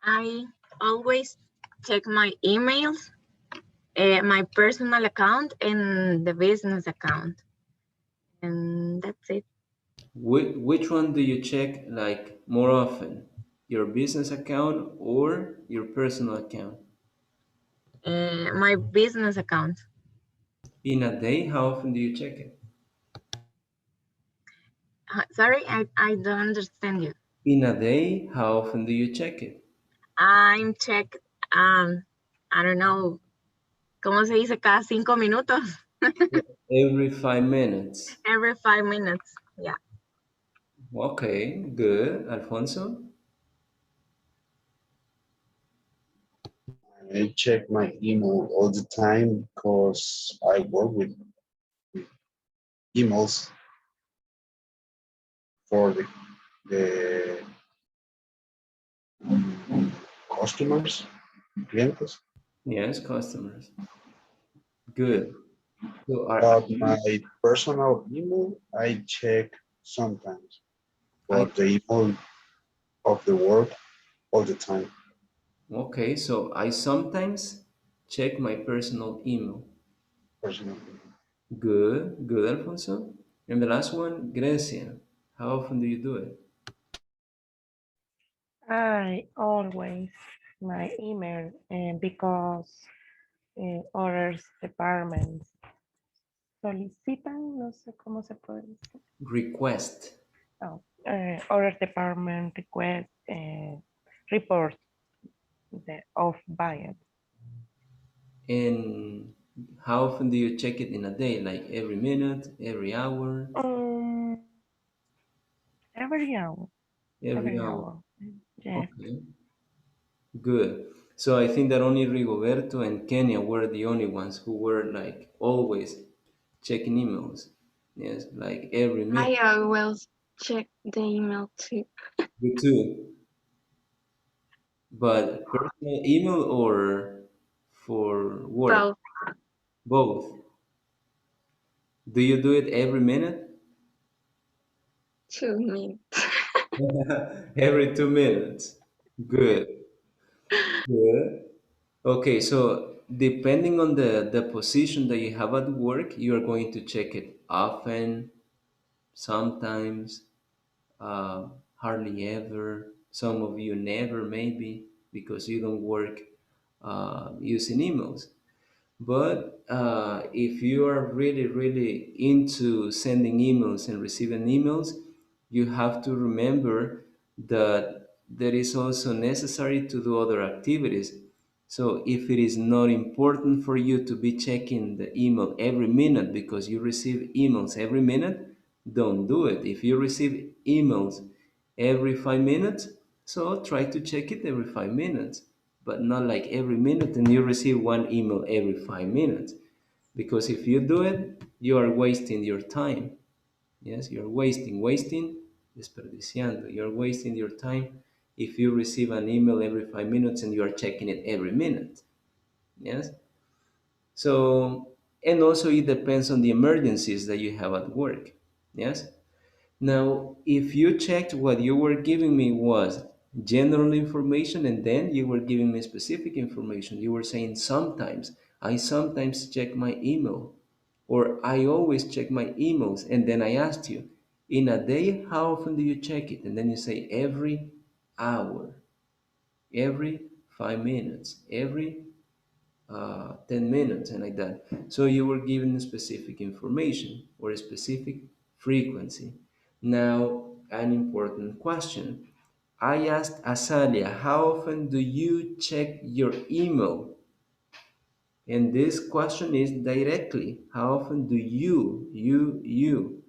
I always check my emails, my personal account, and the business account. And that's it. Which one do you check like more often? Your business account or your personal account? My business account. In a day, how often do you check it? Sorry, I don't understand you. In a day, how often do you check it? I'm check, I don't know, ¿cómo se dice? Cada 5 minutos. Every 5 minutes. Every 5 minutes. Yeah. Okay, good. Alfonso? I check my email all the time because I work with emails for the customers, clientes. Yes, customers. Good. So are But you, my personal email, I check sometimes. I But the email of the work all the time. okay, so I sometimes check my personal email. Personal. Good, good, Alfonso. And the last one, Grecia. How often do you do it? I always my email because others departments solicitan, no sé cómo se puede decir. Request. Oh, other department request report of bias. And how often do you check it in a day? Like every minute, every hour, Um, every hour, every every hour. hour. Yes. Okay, good. So I think that only Rigoberto and Kenya were the only ones who were like always checking emails. Yes, like every minute. I always check the email too. You too. But personal email or for work? Both. Both. Do you do it every minute? 2 minutes. Every 2 minutes. Good. Good. Okay, so depending on the position that you have at work, you are going to check it often, sometimes, hardly ever. Some of you never, maybe, because you don't work using emails. But if you are really, really into sending emails and receiving emails, you have to remember that there is also necessary to do other activities. So if it is not important for you to be checking the email every minute because you receive emails every minute, don't do it. If you receive emails every 5 minutes, so try to check it every 5 minutes, but not like every minute and you receive one email every 5 minutes. Because if you do it, you are wasting your time. Yes, you're wasting, desperdiciando. You're wasting your time if you receive an email every 5 minutes and you are checking it every minute. Yes. So, and also it depends on the emergencies that you have at work. Yes. Now, if you checked what you were giving me was general information and then you were giving me specific information, you were saying sometimes, I sometimes check my email, or I always check my emails. And then I asked you, in a day, how often do you check it? And then you say every hour, every 5 minutes, every 10 minutes, and like that. So you were given specific information or a specific frequency. Now, an important question. I asked Azalia, how often do you check your email? And this question is directly, how often do you?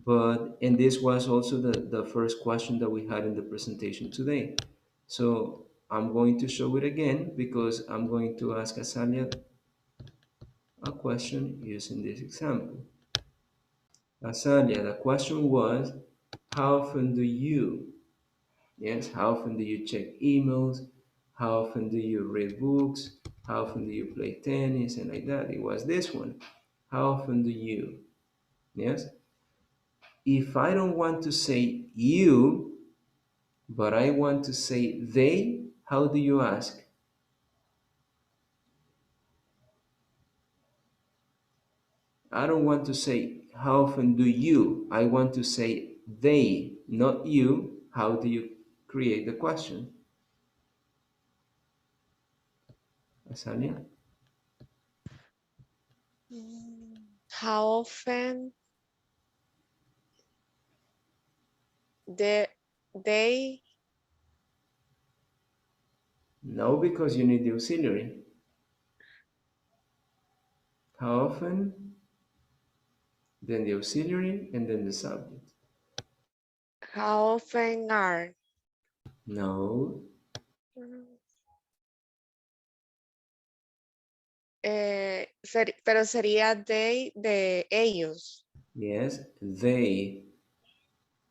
But, and this was also the first question that we had in the presentation today. So I'm going to show it again because I'm going to ask Azalia a question using this example. Azalia, the question was, how often do you, yes, how often do you check emails? How often do you read books? How often do you play tennis? And like that. It was this one. How often do you? Yes. If I don't want to say you, but I want to say they, how do you ask? I don't want to say, how often do you? I want to say they, not you. How do you create the question? Azalia? How often the, they, No, because you need the auxiliary. How often? Then the auxiliary and then the subject. how often are? No. Pero sería they de ellos. Yes, they.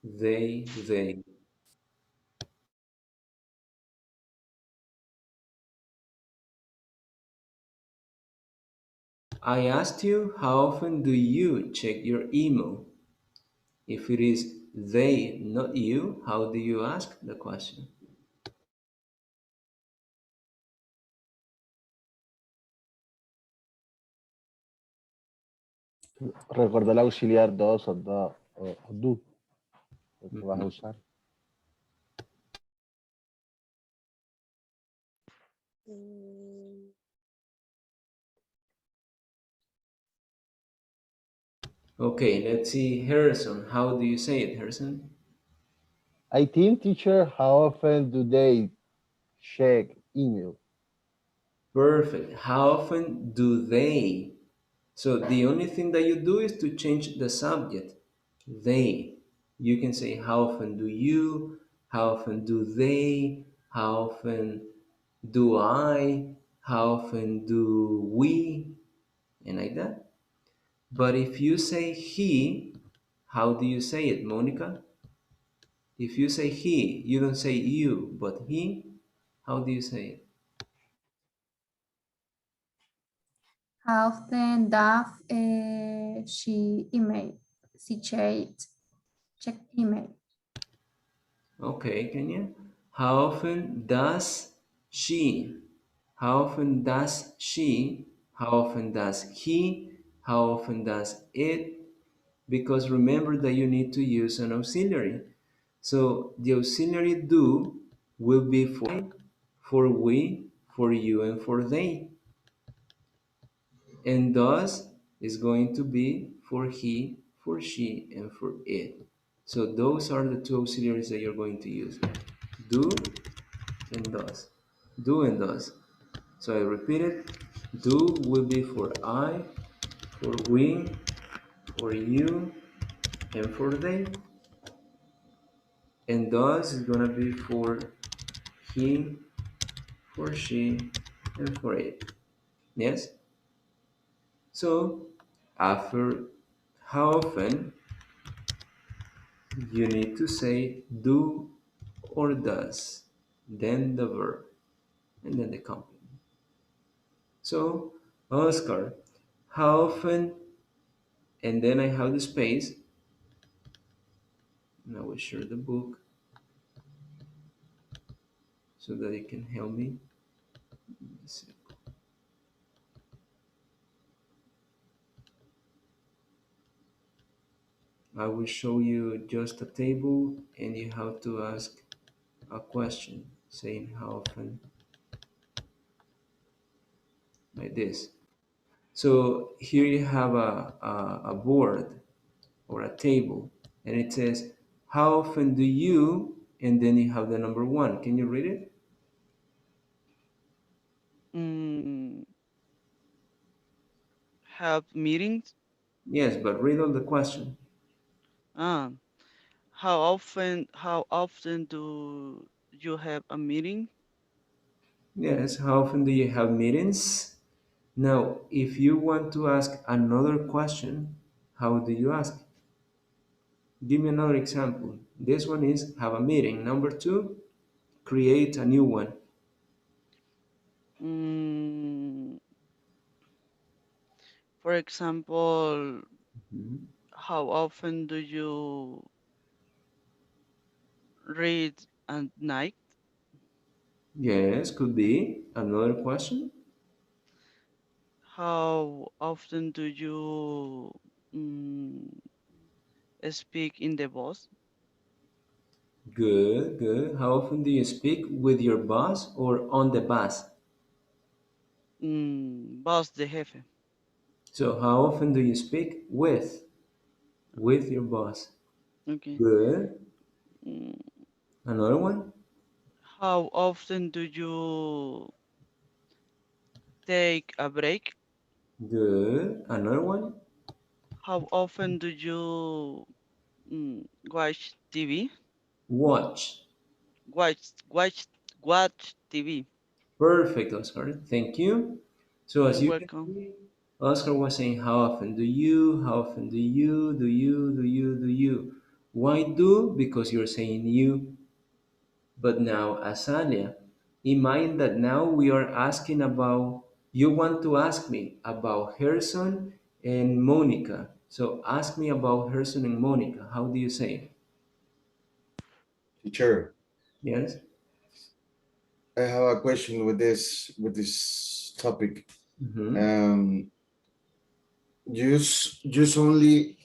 They. I asked you, how often do you check your email? If it is they, not you, how do you ask the question? Recuerda el auxiliar dos o do, el que vas a usar. Okay, let's see, Harrison. How do you say it, Harrison? I think, teacher, how often do they check email? Perfect. How often do they? So the only thing that you do is to change the subject. They. You can say, how often do you? How often do they? How often do I? How often do we? And like that. But if you say he, how do you say it, Monica? If you say he, you don't say you, but he, how do you say it? How often does she check email? Okay, Kenya. How often does she? How often does she? How often does he? How often does it? Because remember that you need to use an auxiliary. So the auxiliary do will be for we, for you, and for they. And does is going to be for he, for she, and for it. So those are the two auxiliaries that you're going to use. Do and does. Do and does. So I repeat it. Do will be for I, for we, for you, and for they. And does is gonna be for he, for she, and for it. Yes? So after how often you need to say do or does, then the verb, and then the complement. So, Oscar, how often, and then I have the space, and I will share the book so that it can help me. Let's see. I will show you just a table, and you have to ask a question saying how often, like this. So here you have a board or a table, and it says, how often do you, and then you have the number one. Can you read it? Mm, have meetings. Yes, but read all the question. Ah, how often do you have a meeting? Yes, how often do you have meetings? Now, if you want to ask another question, how do you ask? Give me another example. This one is have a meeting. Number two, create a new one. Mm, for example, Mhm. how often do you read at night? Yes, could be another question. How often do you mm, speak in the bus? Good, good. How often do you speak with your boss or on the bus? Boss de jefe. So, how often do you speak with your boss? Okay. Good. Mm, Another one? how often do you take a break? Good. Another one? How often do you watch TV? Watch. Watch, watch, watch TV. Perfect, Oscar. Thank you. So as You're you can welcome. see, Oscar was saying, how often do you, how often do you, do you, do you, do you? Why do? Because you're saying you. But now, Asania, imagine that now we are asking about, you want to ask me about Harrison and Monica. So ask me about Harrison and Monica. How do you say it? Teacher, Yes? I have a question with this topic. Mm-hmm. Um, use only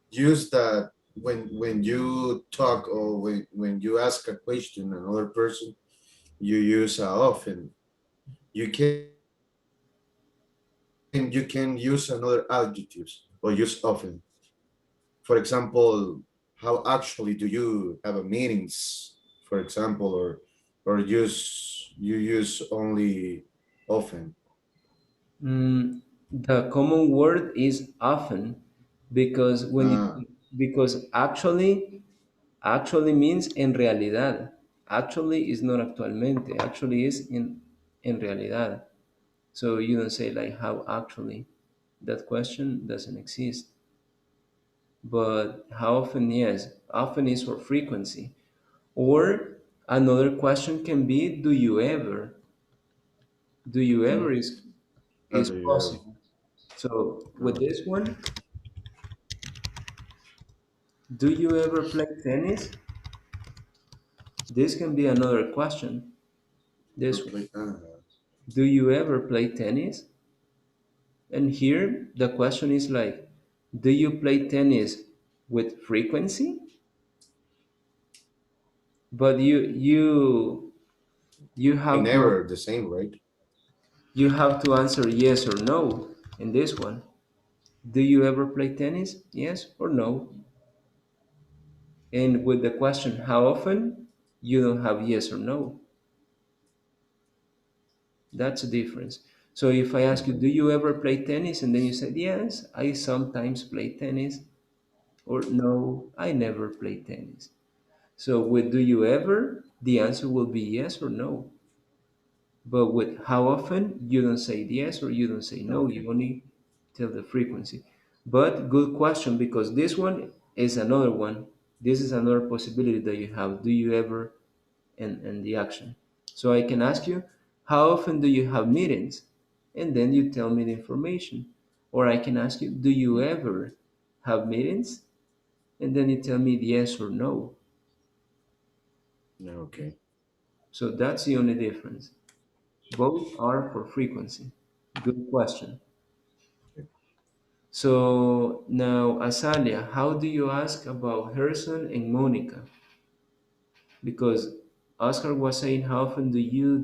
use that when you talk or when you ask a question another person, you use often. You can use another adjectives or use often. For example, how actually do you have a meetings, for example, or you use only often. The common word is often because Ah, because actually means en realidad. Actually is not actualmente. Actually is en realidad. So you don't say like how actually. That question doesn't exist. But how often? Yes, often is for frequency. Or another question can be do you ever? Do you ever how is do you have? possible. So with Ah, this one, do you ever play tennis? This can be another question. This one. play, Do you ever play tennis? And here the question is like, do you play tennis with frequency? But you and have to never the same, right? answer yes or no in this one. Do you ever play tennis? Yes or no? And with the question how often, you don't have yes or no. That's a difference. So if I ask you, do you ever play tennis? And then you said, yes, I sometimes play tennis. Or no, I never play tennis. So with do you ever, the answer will be yes or no. But with how often, you don't say yes or you don't say no. Okay. You only tell the frequency. But good question, because this one is another one. This is another possibility that you have. Do you ever, and the action. So I can ask you, how often do you have meetings? And then you tell me the information. Or I can ask you, do you ever have meetings? And then you tell me yes or no. Okay. So that's the only difference. Both are for frequency. Good question. So now, Azalia, how do you ask about Harrison and Monica? Because Oscar was saying, how often do you?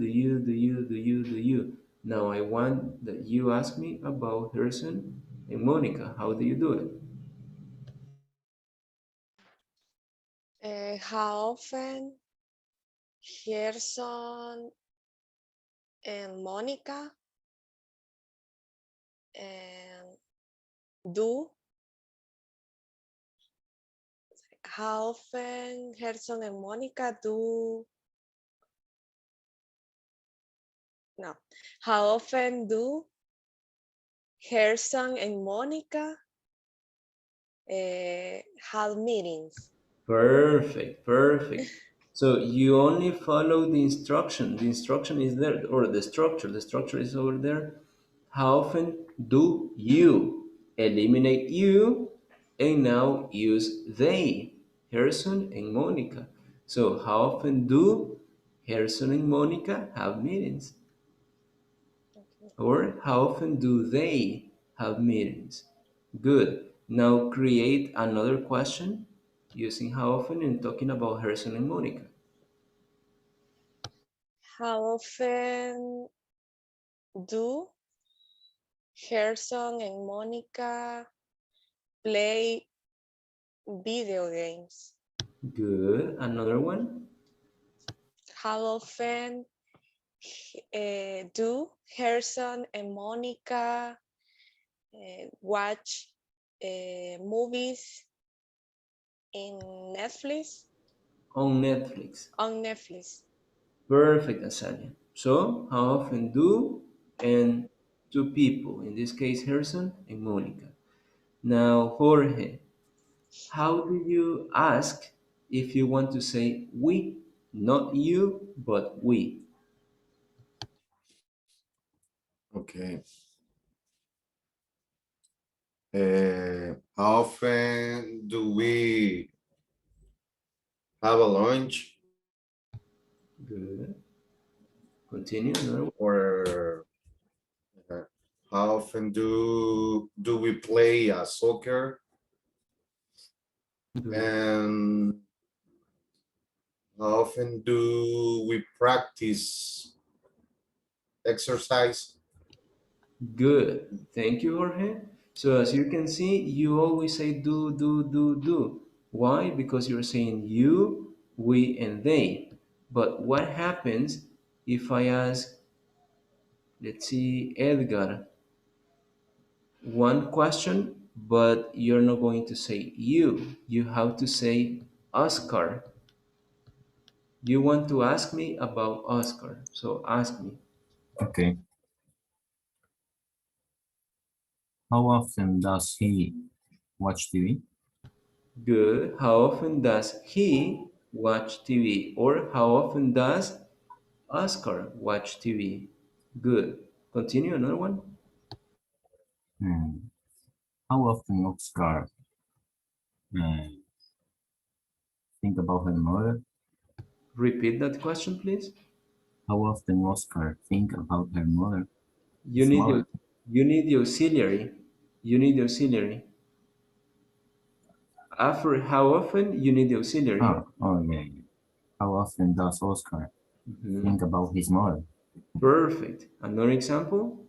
Now I want that you ask me about Harrison and Monica. How do you do it? How often Gerson and Monica and do? How often Gerson and Monica do? No. How often do Gerson and Monica have meetings? Perfect, perfect. So you only follow the instruction. The instruction is there, or the structure. The structure is over there. How often do you eliminate you and now use they, Harrison and Monica? So how often do Harrison and Monica have meetings? Or how often do they have meetings? Good. Now create another question using how often and talking about Harrison and Monica. How often do Gerson and Monica play video games? Good. Another one. How often do Gerson and Monica watch movies in Netflix? On Netflix. On Netflix. Perfect, Asanya. So how often do and two people, in this case Harrison and Monica. Now Jorge, how do you ask if you want to say we? Not you, but we. Okay. How often do we have a lunch? Good. Continue. Another one. Or how often do we play soccer? Good. And how often do we practice exercise? Good. Thank you, Jorge. So as you can see, you always say do. Why? Because you're saying you, we, and they. But what happens if I ask, let's see, Edgar, one question, but you're not going to say you. You have to say Oscar. You want to ask me about Oscar. So ask me. Okay. How often does he watch TV? Good. How often does he watch TV? Or how often does Oscar watch TV? Good. Continue another one. Hmm. How often Oscar uh, think about her mother? Repeat that question, please. How often Oscar think about her mother? You His need the mother. you need the auxiliary. You need the auxiliary. After how often you need the auxiliary. Oh yeah, yeah. How often does Oscar Mhm. think about his mother? Perfect. Another example.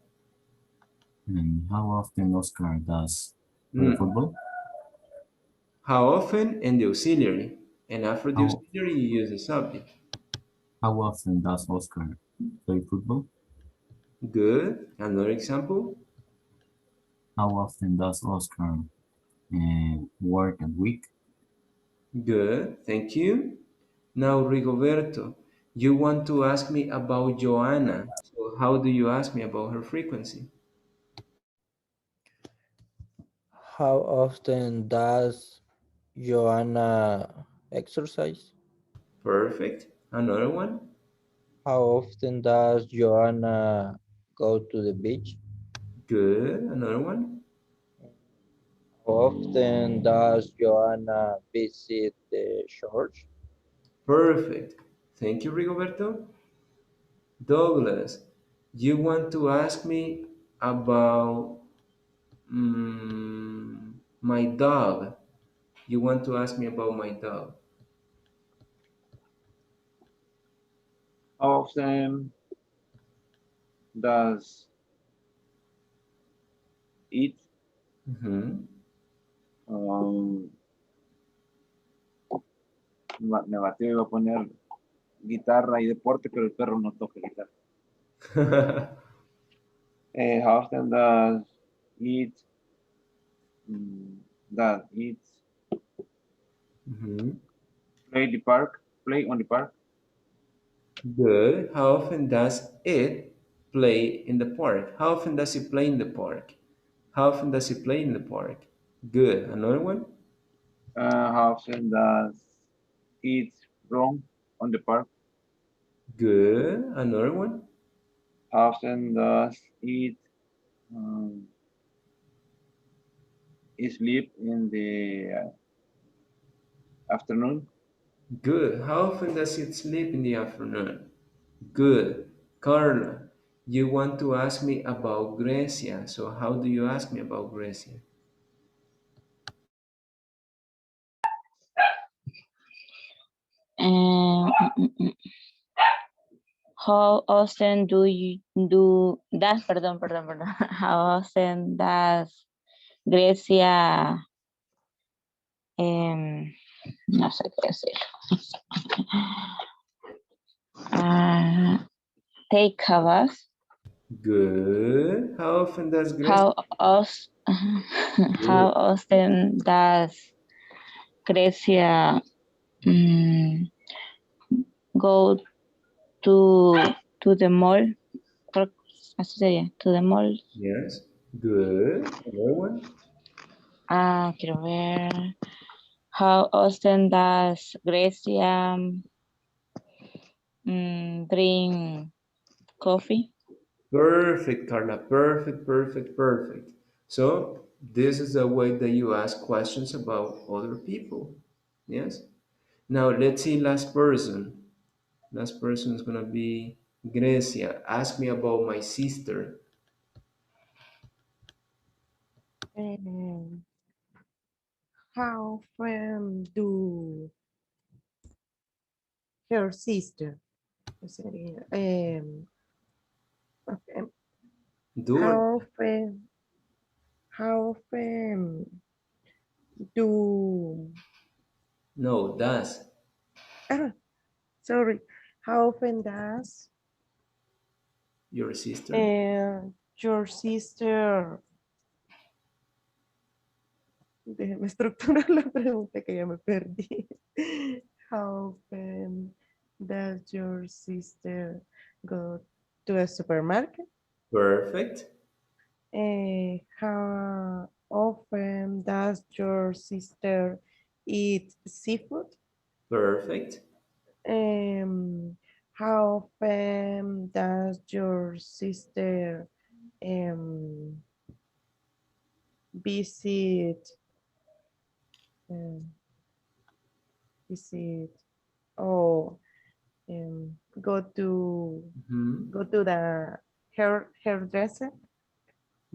And how often Oscar does play Mm. football? How often and the auxiliary. And after the How auxiliary, you use the subject. how often does Oscar play football? Good. Another example? How often does Oscar work a week? Good. Thank you. Now, Rigoberto, you want to ask me about Joanna. So how do you ask me about her frequency? How often does Joanna exercise? Perfect. Another one? How often does Joanna go to the beach? Good. Another one? How often does Joanna visit the church? Perfect. Thank you, Rigoberto. Douglas, you want to ask me about my dog. You want to ask me about my dog. How often does it? Ujú. Me batió, iba a poner guitarra y deporte, pero el perro no toca guitarra. How often does it does it Ujú. play on the park? Good. How often does it play in the park? How often does it play in the park? How often does it play in the park? Good. Another one? How often does it run on the park? Good. Another one? How often does it um, sleep in the afternoon? Good. How often does it sleep in the afternoon? Good. Carla, you want to ask me about Grecia. So how do you ask me about Grecia? Um, mm, mm, mm. How often do you do that? Perdón. How often does Grecia, no sé qué decir, take a bus? Good. How often does Grecia? How often does Grecia go to the mall? Así sería, to the mall. Yes. Good. Another one? Quiero ver. How often does Grecia drink coffee? Perfect, Carla. Perfect. So this is the way that you ask questions about other people. Yes. Now let's see last person. Last person is gonna be Grecia. Ask me about my sister. How often do her sister sería, okay. Do it. How often do No, does. sorry, how often does Your sister? your sister, déjeme estructurar la pregunta que ya me perdí. How often does your sister go to a supermarket? Perfect. How often does your sister eat seafood? Perfect. How often does your sister visit um, visit or go to Mhm. the hairdresser?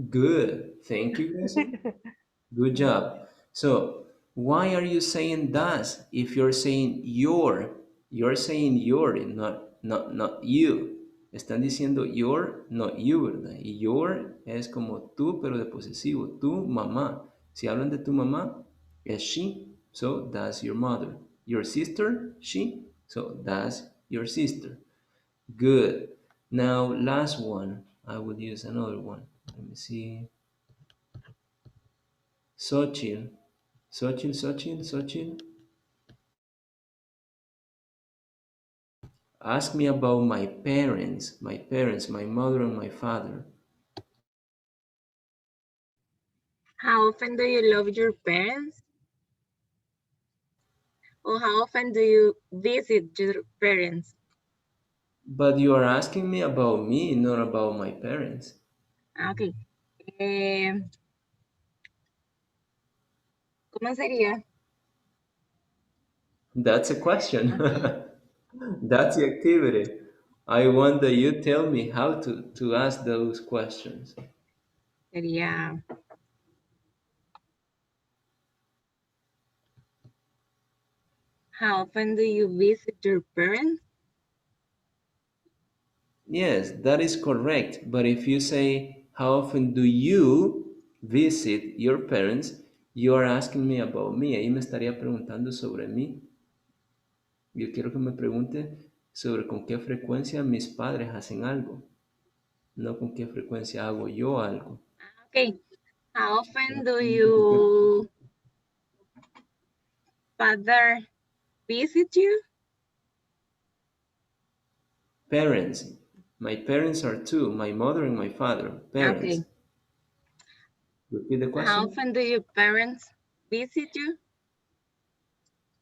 Good. Thank you, Gracie. Good job. So, why are you saying does if you're saying your? You're saying your, not you. Están diciendo your, not you, ¿verdad? Y your es como tú, pero de posesivo. Tu mamá. Si hablan de tu mamá, es she. So, that's your mother. Your sister, she. So, that's your sister. Good. Now, last one. I will use another one. Let me see. Sochil. Sochil. Ask me about my parents, my mother and my father. How often do you love your parents? Or how often do you visit your parents? But you are asking me about me, not about my parents. Ok. ¿Cómo sería? That's a question. Ok. That's the activity. I want that you tell me how to ask those questions. Sería, how often do you visit your parents? Yes, that is correct. But if you say, how often do you visit your parents? You are asking me about me. Ahí me estaría preguntando sobre mí. Yo quiero que me pregunte sobre con qué frecuencia mis padres hacen algo, no con qué frecuencia hago yo algo. Ok. How often do ¿Con qué? you father visit you? Parents. My parents are two, my mother and my father. Parents. Okay. Repeat the How question. often do your parents visit you?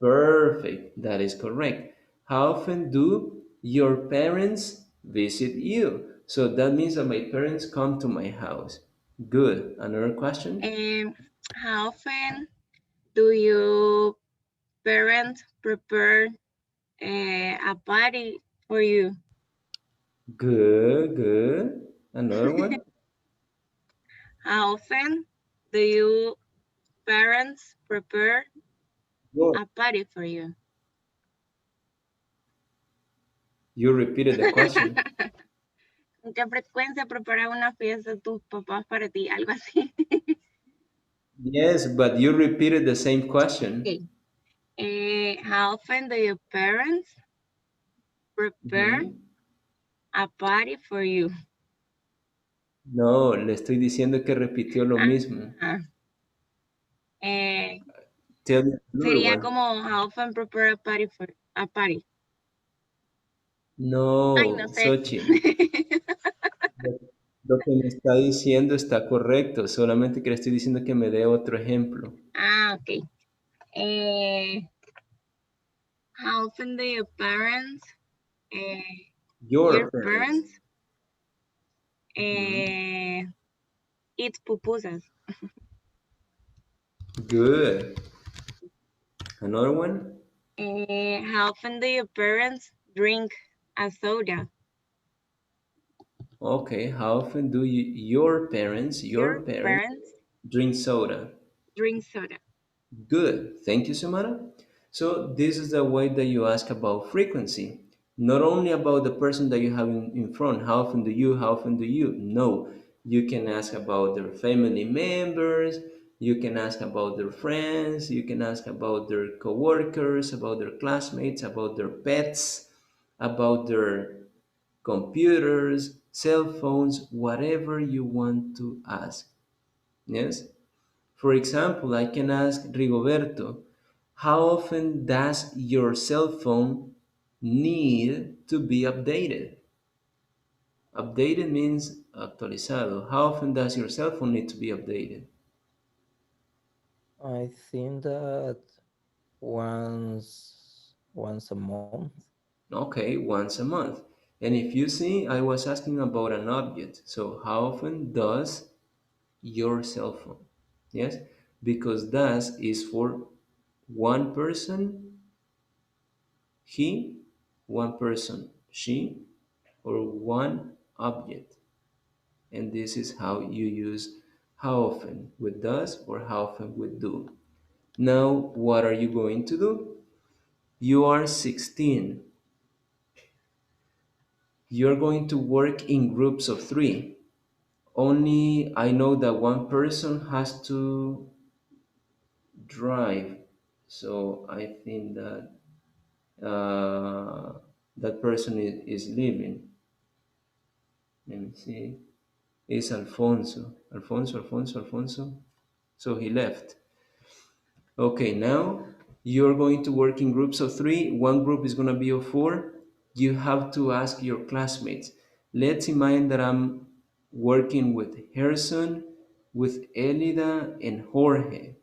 Perfect. That is correct. How often do your parents visit you? So that means that my parents come to my house. Good. Another question? How often do your parents prepare a party for you? Good. Another one? How often do your parents prepare Good. a party for you? You repeated the question. ¿Con qué frecuencia prepara una fiesta tus papás para ti? Algo así. Yes, but you repeated the same question. Okay. How often do your parents prepare Mhm. a party for you? No, le estoy diciendo que repitió lo mismo. Ah, eh, Tell me another sería one. como how often prepare a party for a party. Ay, no No, sé. Xochitl. Lo lo que me está diciendo está correcto, solamente que le estoy diciendo que me dé otro ejemplo. Ok. How often do your parents, eh, your Your parents. parents, Mhm. eat pupusas? Good. Another one? How often do your parents drink a soda? Okay, how often do your Your parents parents drink soda? drink soda. Good. Thank you, Samara. So this is the way that you ask about frequency. Not only about the person that you have in front. How often do you? No. You can ask about their family members. You can ask about their friends. You can ask about their coworkers, about their classmates, about their pets, about their computers, cell phones, whatever you want to ask. Yes? For example, I can ask Rigoberto, how often does your cell phone need to be updated? Updated means actualizado. How often does your cell phone need to be updated? I think that once a month. Okay, once a month. And if you see, I was asking about an object. So how often does your cell phone? Yes, because does is for one person, he, one person, she, or one object. And this is how you use how often with does or how often with do. Now, what are you going to do? You are 16. You're going to work in groups of three. Only I know that one person has to drive. So I think that that person is leaving. Let me see. It's Alfonso. Alfonso. So he left. Okay, now you're going to work in groups of three. One group is going to be of four. You have to ask your classmates. Let's imagine that I'm working with Harrison, with Elida, and Jorge.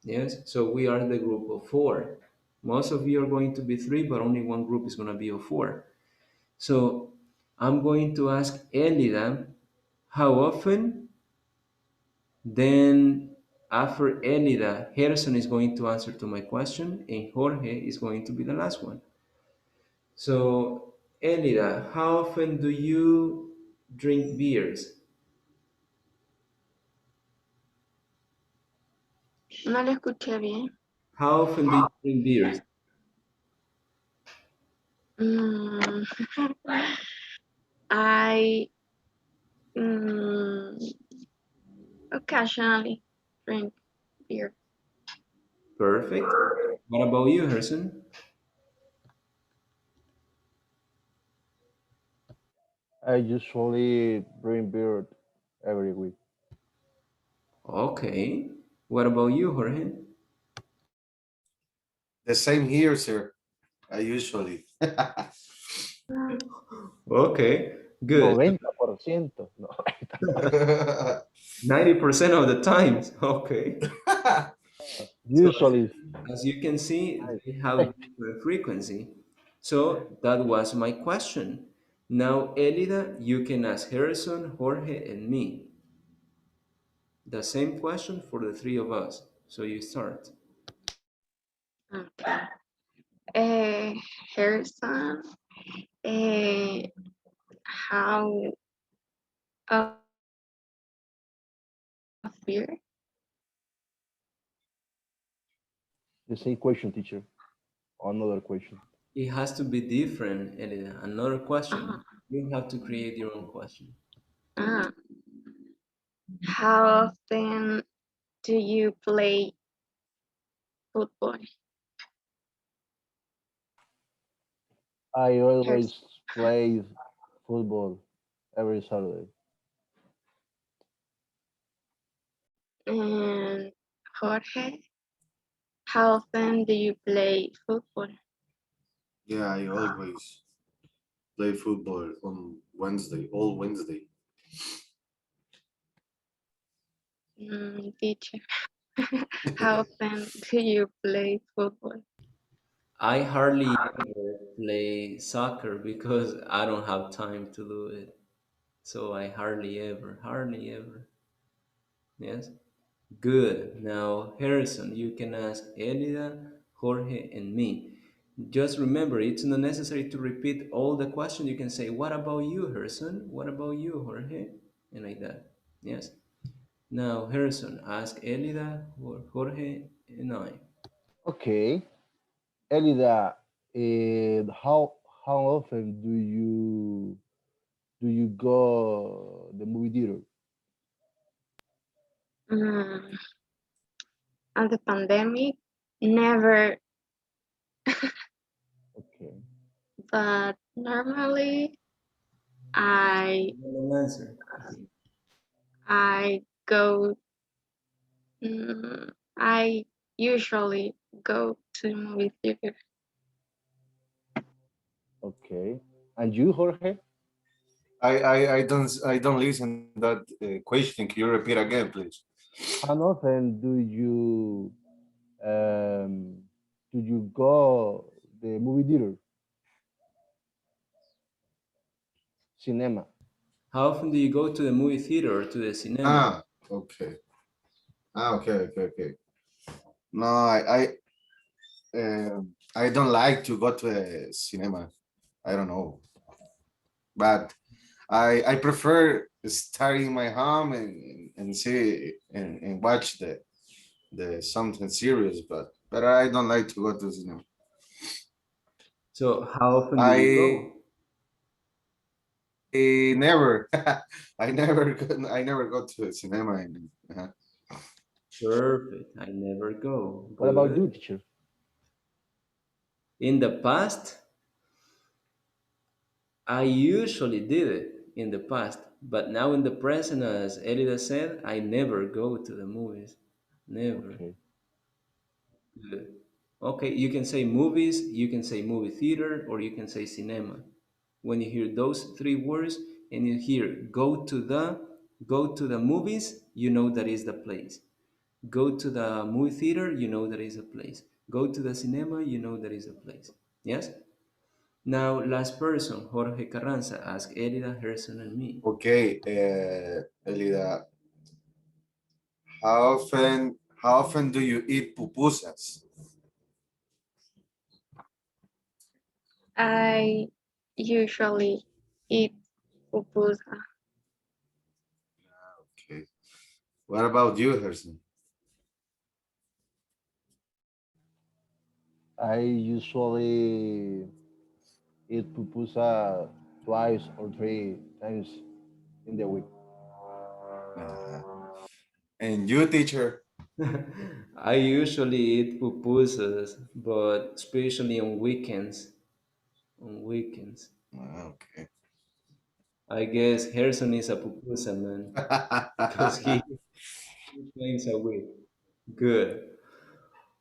Yes, so we are the group of four. Most of you are going to be three, but only one group is going to be of four. So I'm going to ask Elida how often, then after Elida, Harrison is going to answer to my question, and Jorge is going to be the last one. So, Elida, how often do you drink beers? No lo escuché bien. How often do you drink beers? Mm, I occasionally drink beer. Perfect. What about you, Harrison? I usually bring beer every week. Okay. What about you, Jorge? The same here, sir. I usually. Okay, good. 90%. No. 90% of the times. Okay. So Usually. as you can see, they have different frequency. So that was my question. Now, Elida, you can ask Harrison, Jorge, and me. The same question for the three of us. So you start. Okay. Harrison, how of beer? The same question, teacher. Another question. It has to be different, Elida. Another Uh, question. You have to create your own question. uh, how often do you play football? I always Harrison. play football every Saturday. And Jorge, how often do you play football? Yeah, I always play football on Wednesday, all Wednesday. Teacher, how often do you play football? I hardly ever play soccer because I don't have time to do it. So I hardly ever. Yes. Good. Now, Harrison, you can ask Elida, Jorge, and me. Just remember, it's not necessary to repeat all the questions. You can say, "What about you, Harrison? What about you, Jorge?" And like that. Yes. Now, Harrison, ask Elida, Jorge, and I. Okay. Elida, how often do you go the movie theater? Mm, on the pandemic, never, Okay. but normally I An answer. I go. I usually go to movie theater. Okay. And you, Jorge? I don't listen that question. Can you repeat again, please? How often do you go the movie theater? Cinema. How often do you go to the movie theater or to the cinema? Okay. Okay. No, I don't like to go to a cinema. I don't know, but I prefer staying in my home and see and watch the something serious, but I don't like to go to cinema. So how often do you I go? never, I never go to a cinema. Perfect. I never go. What about you, Good. teacher? In the past, I usually did it. in the past. But now in the present, as Elida said, I never go to the movies. Never. Okay. Good. Okay, you can say movies, you can say movie theater, or you can say cinema. When you hear those three words and you hear go to the movies, you know that is the place. Go to the movie theater, you know that is a place. Go to the cinema, you know that is a place. Yes? Now, last person, Jorge Carranza, ask Elida, Gerson, and me. Okay, Elida, how often do you eat pupusas? I usually eat pupusa. Okay. What about you, Gerson? I usually eat pupusa twice or three times in the week. Uh-huh. And you, teacher? I usually eat pupusas, but especially on weekends. On weekends. Okay. I guess Harrison is a pupusa man because he times a week. Good.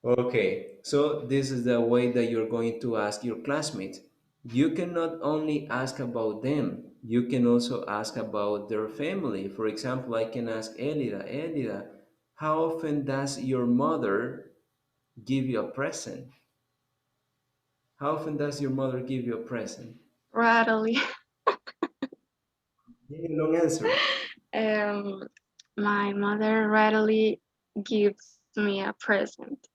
Okay, so this is the way that you're going to ask your classmates. You can not only ask about them, you can also ask about their family. For example, I can ask Elida, Elida, how often does your mother give you a present? How often does your mother give you a present? Rarely. Yeah, long answer. Um, my mother rarely gives me a present.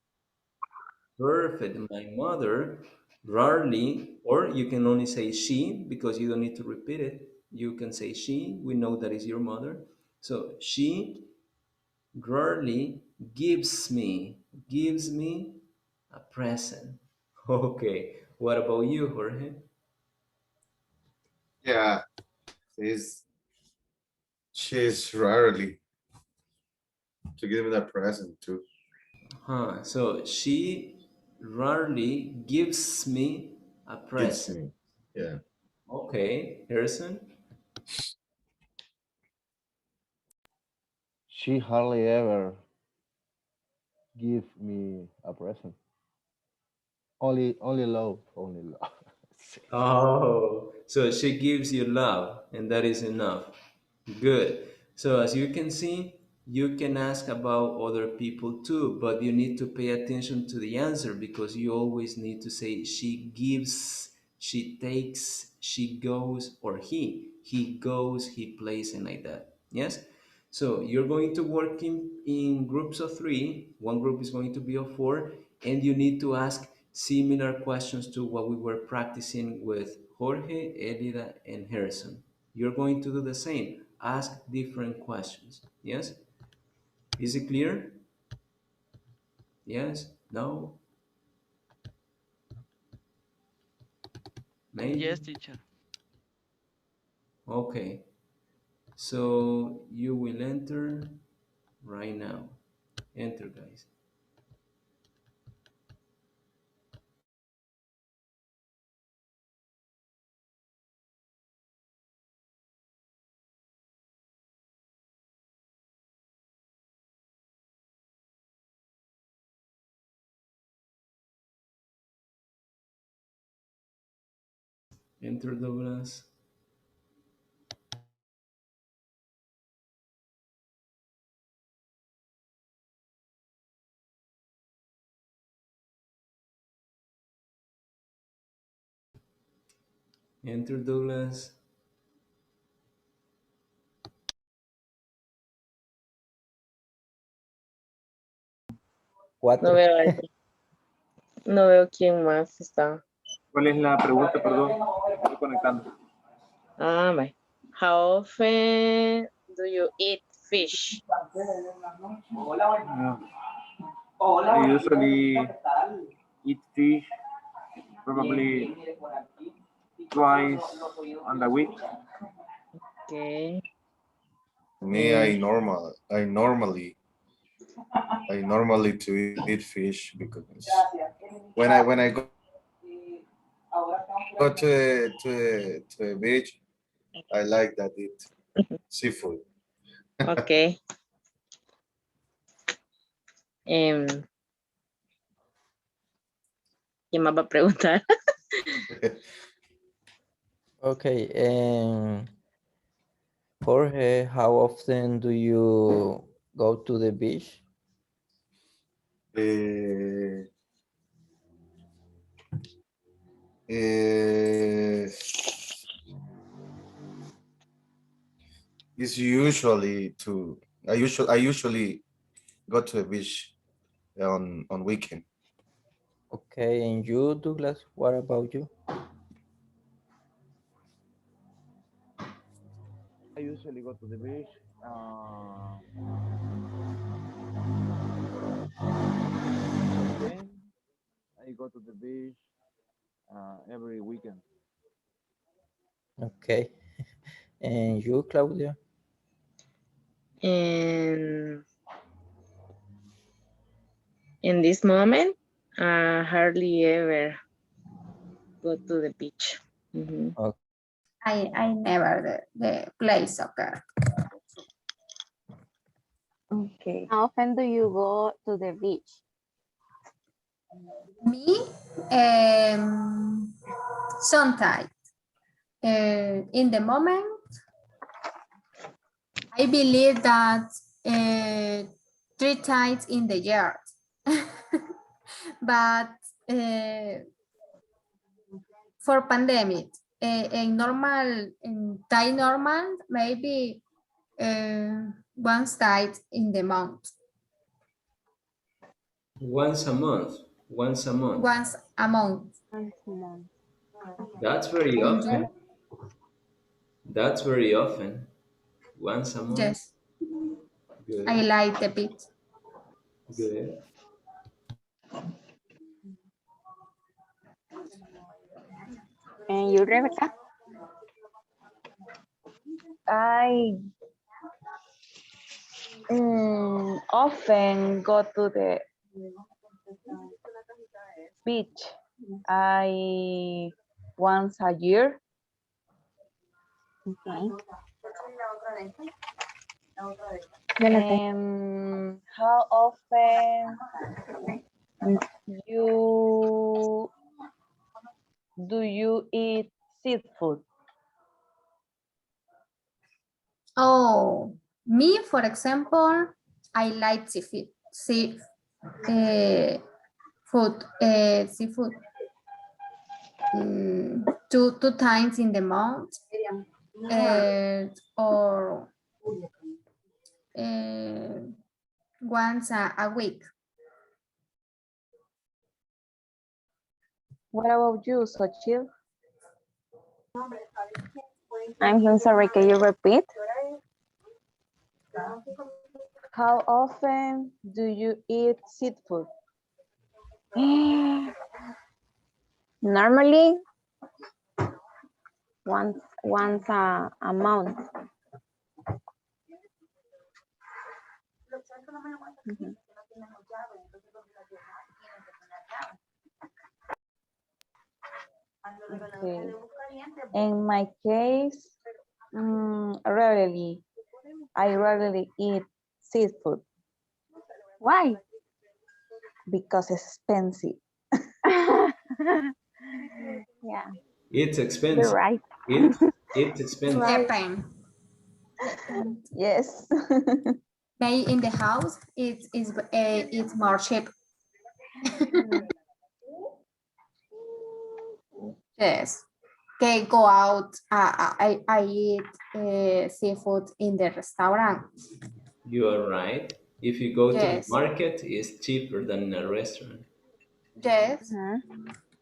Perfect. My mother rarely, or you can only say she because you don't need to repeat it. You can say she. We know that is your mother. So she rarely gives me a present. Okay. What about you, Jorge? Yeah, she's rarely to give me that present too. Huh. So she rarely gives me a Gives present. me. Yeah. Okay, Harrison. She hardly ever give me a present. Only love, only love. Oh, so she gives you love, and that is enough. Good. So as you can see, you can ask about other people too, but you need to pay attention to the answer because you always need to say she gives, she takes, she goes, or he. He goes, he plays, and like that. Yes? So you're going to work in groups of three. One group is going to be of four, and you need to ask similar questions to what we were practicing with Jorge, Elida, and Harrison. You're going to do the same. Ask different questions. Yes? Is it clear? Yes? No? Maybe? Yes, teacher. Okay. So you will enter right now. Enter, guys. Enter, Douglas. Enter, Douglas. No veo a alguien. No veo quién más está. ¿Cuál es la pregunta, perdón? Estoy conectando. Ah, my. How often do you eat fish? I usually eat fish probably twice on the week. Okay. Me, I normally to eat fish because when I go to the beach, I like that eat seafood. Okay. ¿Quién más va a preguntar? Okay, and Jorge, how often do you go to the beach? It's usually I usually go to the beach on weekend. Okay, and you, Douglas, what about you? I usually go to the beach. Then I go to the beach every weekend. Okay, and you, Claudia? And in this moment, hardly ever go to the beach. Mhm. Okay. I never play soccer. Okay. How often do you go to the beach? Me, sometimes. In the moment, I believe that 3 times in the year. But for pandemic, in time normal, maybe one time in the month. Once a month. Once a month. Once a month. Once a month. That's very And often. you? That's very often. Once a month. Yes, I Good. like the beach. Good. And you, Rebecca? I often go to the beach. I once a year. Okay. And how often you do you eat seafood? Oh, me, for example, I like seafood. Two times in the month, or once a week. What about you, Xochitl? I'm sorry, can you repeat? How often do you eat seafood? Normally, once a month. Mhm. Okay. In my case, rarely. I rarely eat seafood Why? because it's expensive. Yeah, It's you're expensive. right. It's expensive. Right. Depend. Yes. Pay in the house, it's more cheap. Yes. Okay, go out. I eat seafood in the restaurant. You are right. If you go to the Yes. market, it's cheaper than in a restaurant. Yes.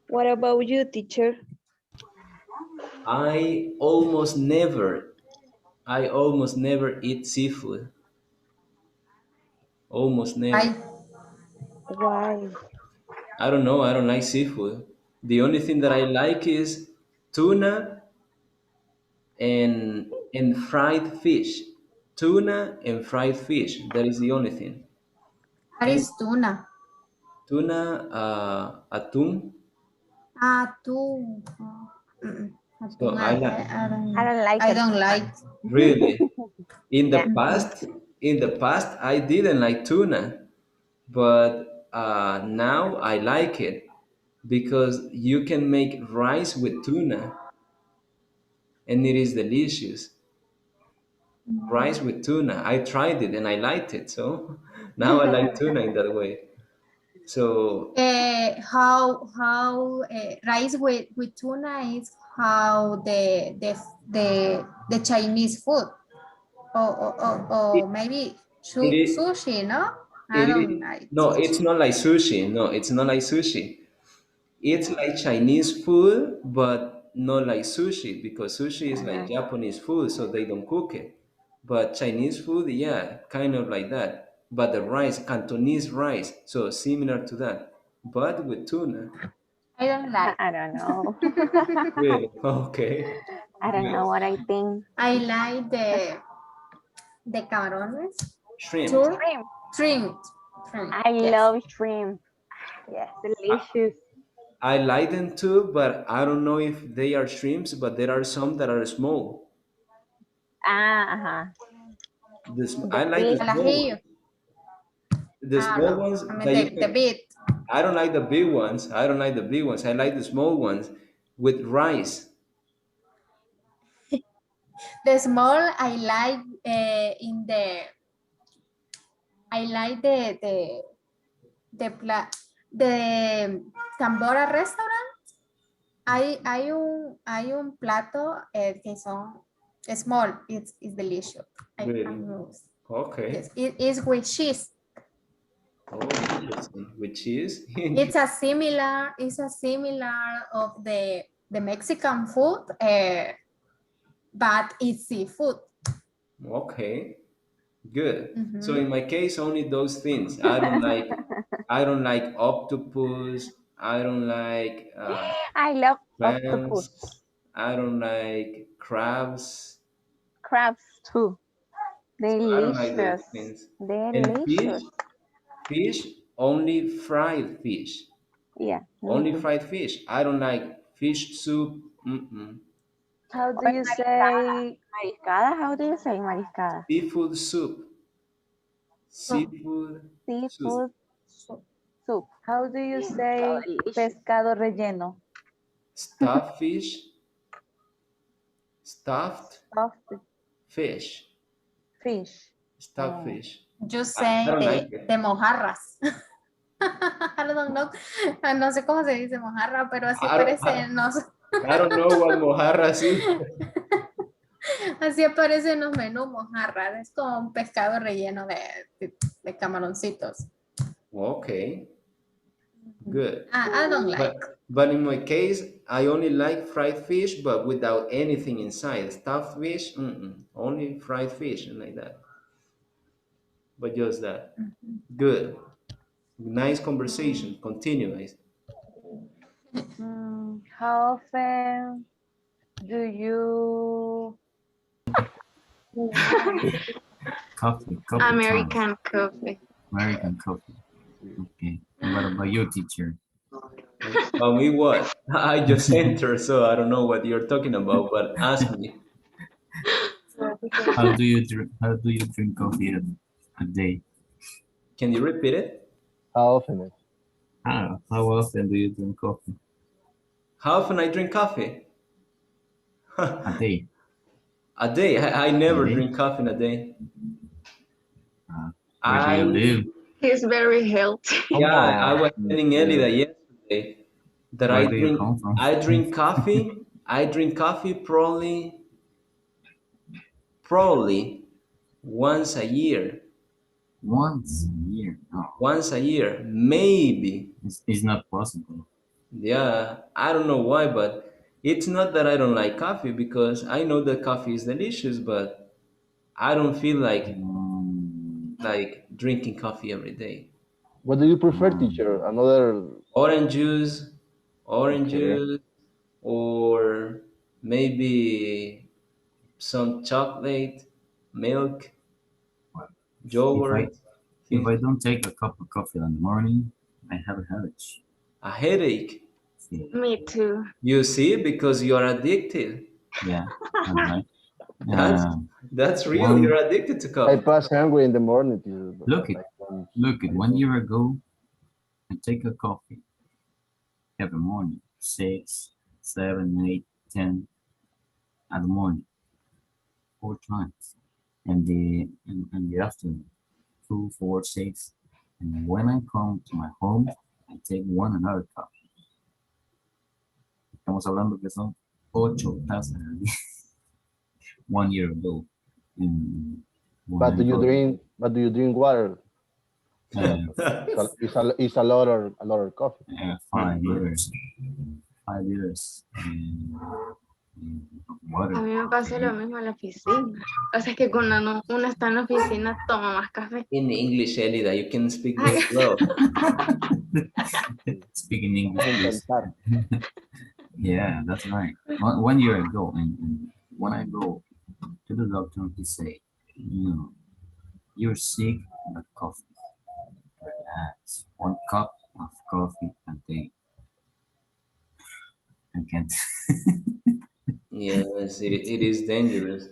What about you, teacher? I almost never eat seafood. Almost never. I Why? I don't know. I don't like seafood. The only thing that I like is tuna and fried fish. Tuna and fried fish. That is the only thing. What And is tuna? tuna, atún. Ah, tú. Mm-mm. So I like I don't like I it. don't like. really. In the Yeah. past, I didn't like tuna, but now I like it because you can make rice with tuna, and it is delicious. Rice with tuna. I tried it and I liked it, so now I like tuna in that way. So How rice with tuna is how the Chinese food or maybe it is. sushi, no? I It don't is. like No, it's sushi. not like sushi. No, it's not like sushi. It's like Chinese food, but not like sushi because sushi is like Japanese food, so they don't cook it. But Chinese food, yeah, kind of like that. But the rice, Cantonese rice, so similar to that, but with tuna. I don't like. I don't know. Really? Okay. I don't Good. know what I think. I like the camarones, Shrimp. Shrimp. shrimp, I yes. love shrimp. Yes. Delicious. I like them too, but I don't know if they are shrimps, but there are some that are small. Uh-huh. The I like the big. Al small ones. ajillo. The small No, ones I mean that you the can. bit. I don't like the big ones. I don't like the big ones. I like the small ones with rice. The small I like in the I like the Tambora restaurant. Hay un plato que son small. It's delicious. Really? Yes, Okay. it is with cheese. Oh, interesting. With cheese? It's a similar of the Mexican food, but it's seafood. Okay. Good. So Mhm. in my case, only those things. I don't like octopus. I don't like I love octopus. clams. I don't like crabs. Crabs too. So I don't like those Delicious. things. And Delicious. fish, only fried fish. Yeah, me Only too. fried fish. I don't like fish soup. Mm-mm. How do Or you mariscada. say Mariscada? How do you say mariscada? Seafood soup. Oh, Seafood soup. Seafood soup. how do you So say delicious. pescado relleno? Stuffed fish. Stuffed Stuffed fish. fish. Stuffed fish. just I say don't like de it. mojarras. I don't know. No sé cómo se dice mojarra, pero así I don't, aparece I, en los, I don't know what mojarras is. así aparece en los menús mojarra. Es como un pescado relleno de camaroncitos. Okay, good. I don't like. But in my case, I only like fried fish, but without anything inside. Stuffed fish, mm-mm. Only fried fish and like that. But just that. Good. Nice conversation. Continue, guys. How often do you Coffee, time. American coffee. American coffee. Okay. And what about you, teacher? Me what? I just entered, so I don't know what you're talking about, but ask me. How do you drink coffee a day? Can you repeat it? How often? How often do you drink coffee? How often I drink coffee? A day. A day. I A never day? drink coffee in a day. Where do you I live? He's very healthy. Yeah, I was telling Ellie that Uh, yesterday that where do you come from? I drink coffee. I drink coffee probably once a year. Once a year. No, Once a year, maybe. it's not possible. Yeah, I don't know why, but it's not that I don't like coffee because I know that coffee is delicious, but I don't feel like drinking coffee every day. What do you prefer, teacher? Another. Orange juice, orange Okay. juice, or maybe some chocolate, milk, If I yogurt, if things I like don't take a cup of coffee in the morning, I have a headache. a headache. coffee. Me too. You see, because you are addicted. Yeah, that's right. That's that's real. One, You're addicted to I coffee. pass hungry in the morning. look it, look it. 1 year ago, I take a coffee every morning, 6, 7, 8, 10 at the morning, 4 times, and the afternoon, 2, 4, 6, and when I come to my home, I take one another cup. Estamos hablando que son 8 tazas al día. 1 year ago. And when But I do you go, drink? But do you drink water? It's a lot of coffee. 5 liters, 5 liters water. A mí me pasa lo mismo en la oficina. O sea, es que cuando uno está en la oficina toma más café. In English, Elida, you can speak very well. Speaking English, please. Yeah, that's right. 1 year ago, and when I go to the doctor, he say, you're sick, but coffee. Relax. 1 cup of coffee a day. I can't. Yes, it is dangerous.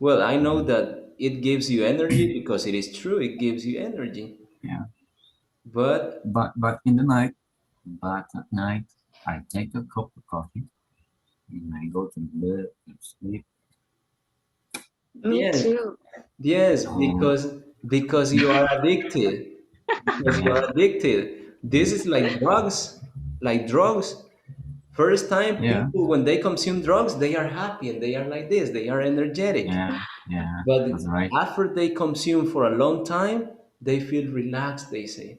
Well, I know that it gives you energy because it is true. It gives you energy. Yeah. But But in the night, but at night, I take a cup of coffee and I go to bed and sleep. Me yes, too. yes, because you are addicted. Because you are addicted. This is like drugs. Like drugs. First time Yeah. people when they consume drugs, they are happy and they are like this. They are energetic. Yeah, But that's right. after they consume for a long time, they feel relaxed, they say.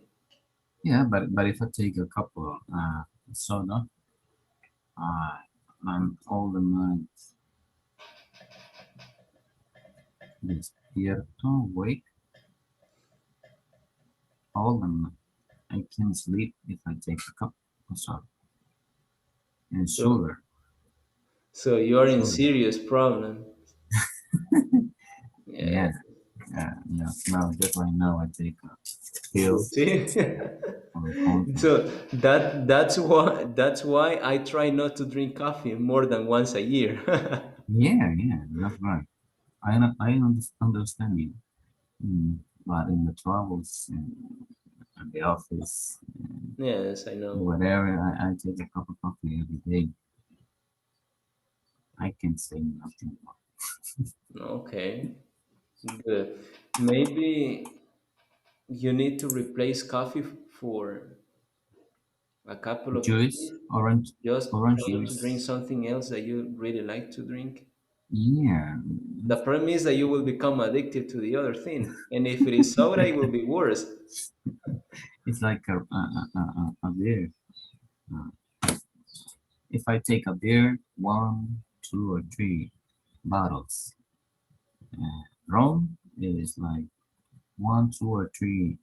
Yeah, but if I take a cup of soda, I'm all the night despierto, awake, all the night. I can sleep if I take a cup of soda. And sugar. So you are in Sugar. serious problem. Yeah. Now, just right now, I take a pill. See? So that's why I try not to drink coffee more than once a year. Yeah, that's right. I understand you. But in the travels and at the office, Yes, I know. whatever, I take a cup of coffee every day. I can say nothing more. Okay, good. Maybe you need to replace coffee for a couple of Juice, days. orange Just try to drink juice. something else that you really like to drink. Yeah, The problem is that you will become addicted to the other thing, and if it is soda, it will be worse. it's like a beer. If I take a beer, 1, 2, or 3 bottles. Rum is like 1, 2, or 3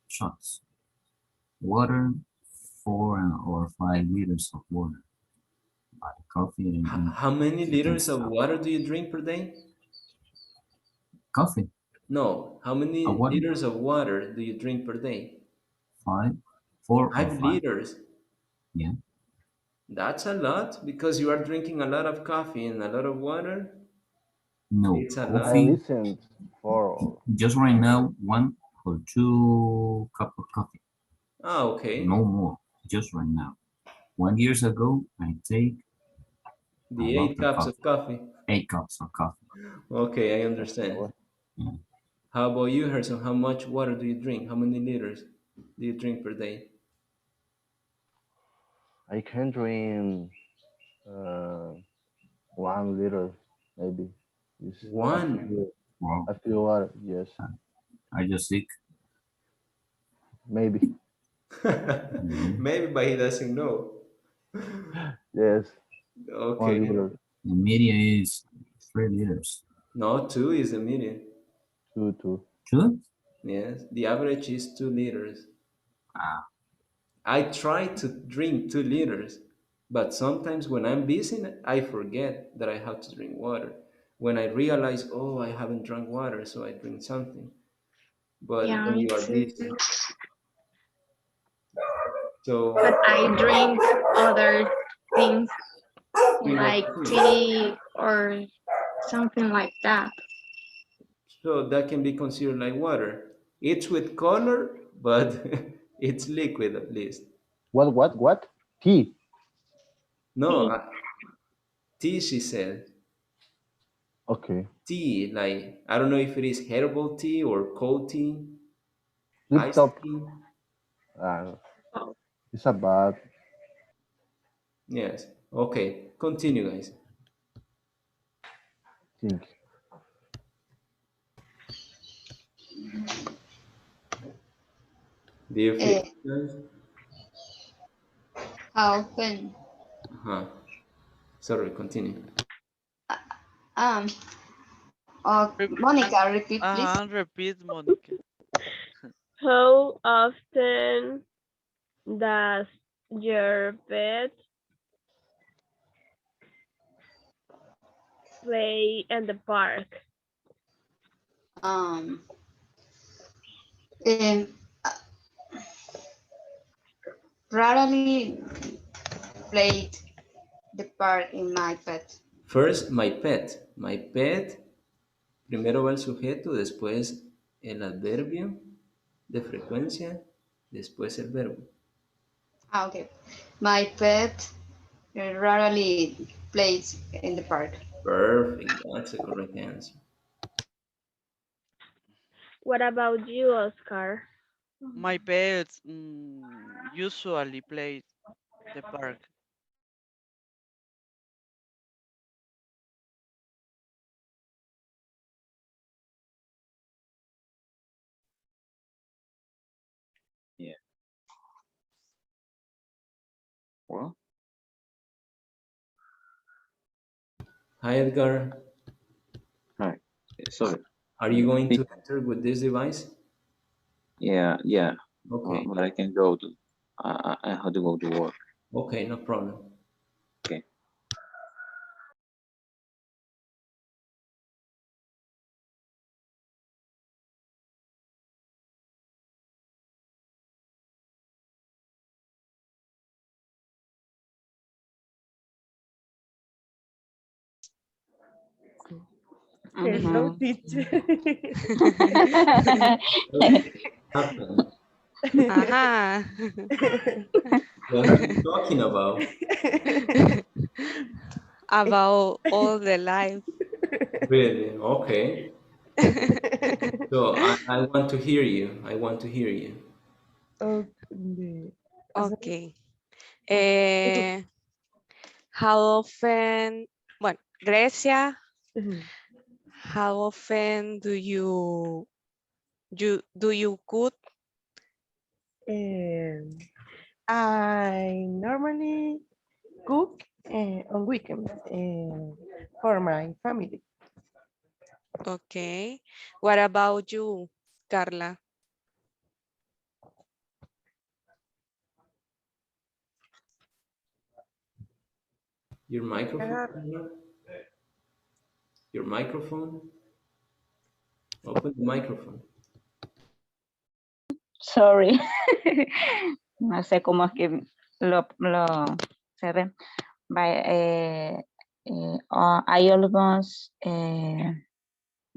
shots. Water, 4 or 5 liters of water. But coffee and How many you can liters of stop. water do you drink per day? Coffee, No, how many a water, liters of water do you drink per day? 5, 4 or Five 5. liters. Yeah. That's a lot because you are drinking a lot of coffee and a lot of water. No, It's a I lot. listened for just right now, 1 or 2 cup of coffee. Ah, okay. No more, just right now. 1 years ago, I take a The lot 8 of cups coffee. of coffee. 8 cups of coffee. Okay, I understand. Yeah. How about you, Herson? How much water do you drink? How many liters do you drink per day? I can drink 1 liter maybe. It's One. Wow. a few water. Yes, Are you sick? maybe. Maybe, but he doesn't know. Yes, Okay. 1 liter. The median is 3 liters. No, 2 is the median. Two. 2? Yes, the average is 2 liters. Ah. I try to drink 2 liters, but sometimes when I'm busy, I forget that I have to drink water. When I realize, oh, I haven't drunk water, so I drink something. But Yeah, when me you are too. busy, so But I drink other things With like other things. tea or something like that. So that can be considered like water. It's with color, but it's liquid at least. What? Tea. No, Tea. tea, she said. Okay. Tea, like, I don't know if it is herbal tea or cold tea, Tip iced top. tea. Oh. It's a bad Yes. Okay, continue, guys. thing. Do you feel Eh, it, guys? how often? Uh-huh. Sorry, continue. Um, Monica, repeat, please. Repeat, Monica. How often does your pet play in the park? Um, um, rarely played the part in my pet. First, my pet. My pet, primero va el sujeto, después el adverbio de frecuencia, después el verbo. Okay. My pet rarely plays in the park. Perfect, that's a correct answer. What about you, Oscar? My pets usually play the park. Yeah. Well, Hi, Edgar. hi. Sorry. Are you going to enter with this device? Yeah. Okay. But I can go to. I have to go to work. Okay, no problem. Okay. Hello, Mhm. teacher. Happened. Ajá. What are you talking about? About all the life. Really? Okay. So I want to hear you. I want to hear you. Okay. Eh, how often, bueno, Grecia, how often do you cook? I normally cook on weekends for my family. Okay. What about you, Carla? Your microphone? Carla? Your microphone? Open the microphone. Sorry. No sé cómo es que lo cerré. I almost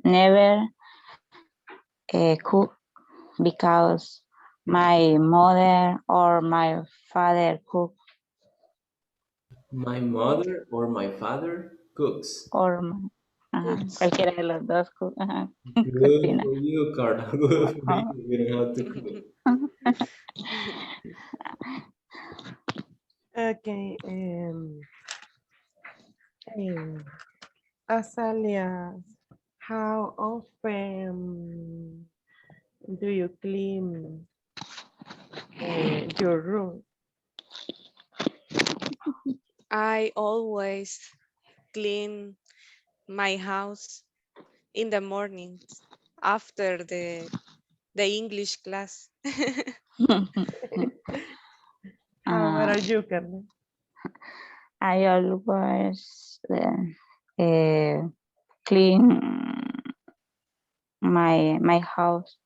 never cook because my mother or my father cook. My mother or my father cooks. Or cualquiera de los dos Good cocina. for you, Carla. Good for you. You know how to cook. Okay. Azalea, how often do you clean your room? I always clean my house in the mornings after the English class. How about you, Carla? I always clean my house.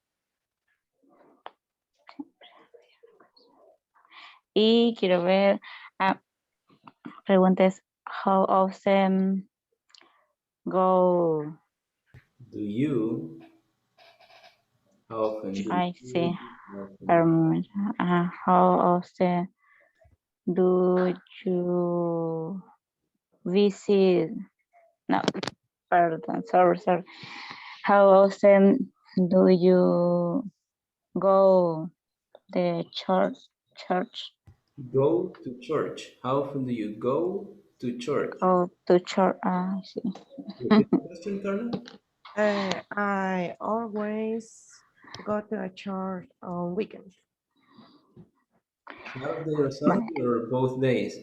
Y quiero ver, pregunta es, how often go, Do you? How often do I see, you? How often how often do you visit, no, pardon, sorry. How often do you go the church? go to church. How often do you go to church? Go to church, I see. Repeat the question, Carla. I always go to a church on weekends. Saturday or Vale. Sunday or both days?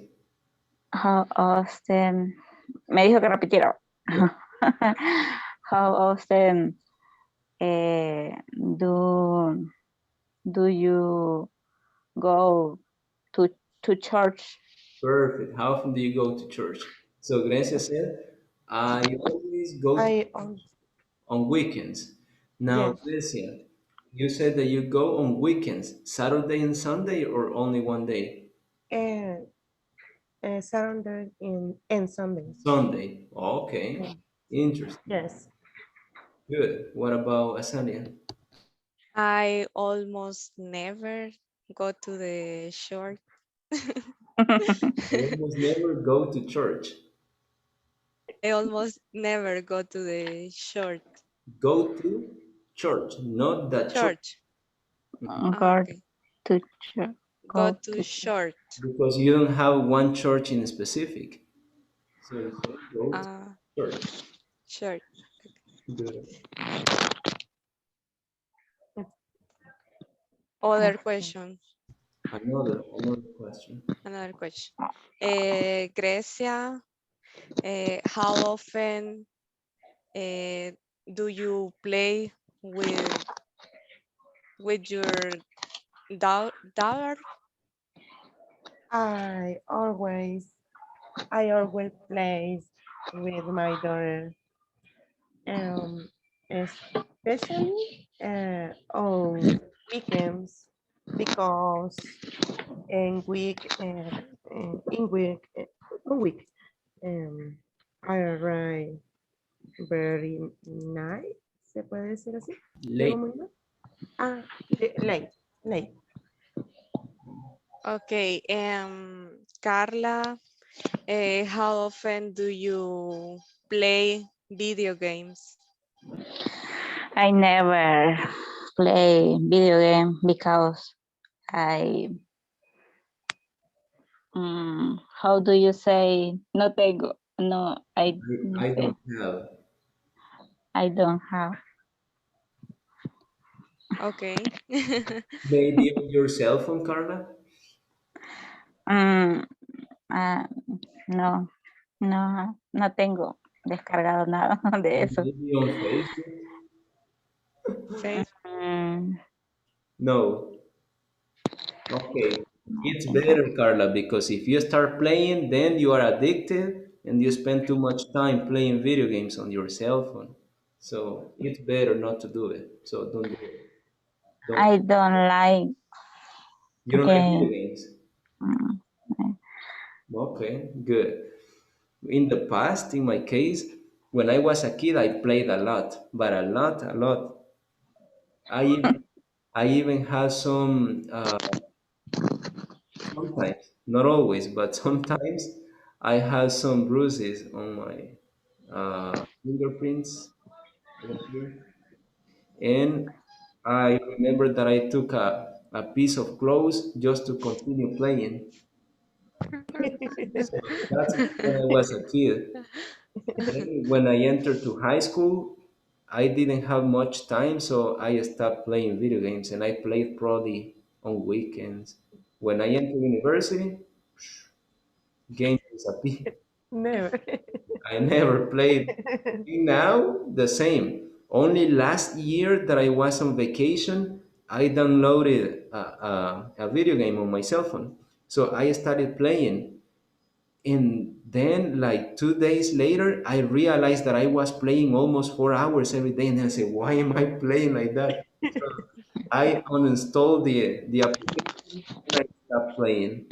How often, me dijo que repitiera. Yeah. How often do you go to church? Perfect. How often do you go to church? So Gracia said, I always go to I church on weekends. Now, yes, Gracia, you said that you go on weekends, Saturday and Sunday, or only one day? and Saturday and Sundays. Sunday. Okay. Interesting. Yes. Good. What about Asania? I almost never go to the short. I almost never go to church. I almost never go to the short Go to church, not the church. church. Go Okay. to church. Go Go to to short. Because you don't have one church in specific. So you say go to Uh, church. short. Good. Other question. Another question. Another question. Grecia, how often do you play with your daughter? I always play with my daughter, especially on weekends because in week a week I arrive very night, se puede decir así. Llego Late. muy mal. Late. Okay. Carla, how often do you play video games? I never play video game because I how do you say no tengo? No, no I sé. don't have. I don't have. Okay. Maybe on your cell phone, Carla? Mm, ah, no, no tengo descargado nada de eso. Maybe on Facebook? Facebook. No. Okay. It's better, Carla, because if you start playing, then you are addicted and you spend too much time playing video games on your cell phone. So it's better not to do it. So don't do it. Don't. I don't like You don't like video game. games? Okay, good. In the past, in my case, when I was a kid, I played a lot, but a lot. I even, I even had some, sometimes, not always, but sometimes I had some bruises on my fingerprints over here. And I remember that I took a piece of clothes just to continue playing. So that's when I was a kid. Then when I entered to high school, I didn't have much time, so I stopped playing video games and I played probably on weekends. When I entered university, games disappeared. Never. I never played. Now, the same. Only last year that I was on vacation, I downloaded a video game on my cell phone. So I started playing. And then, like 2 days later, I realized that I was playing almost 4 hours every day. And I said, why am I playing like that? So I uninstalled the application and I stopped playing.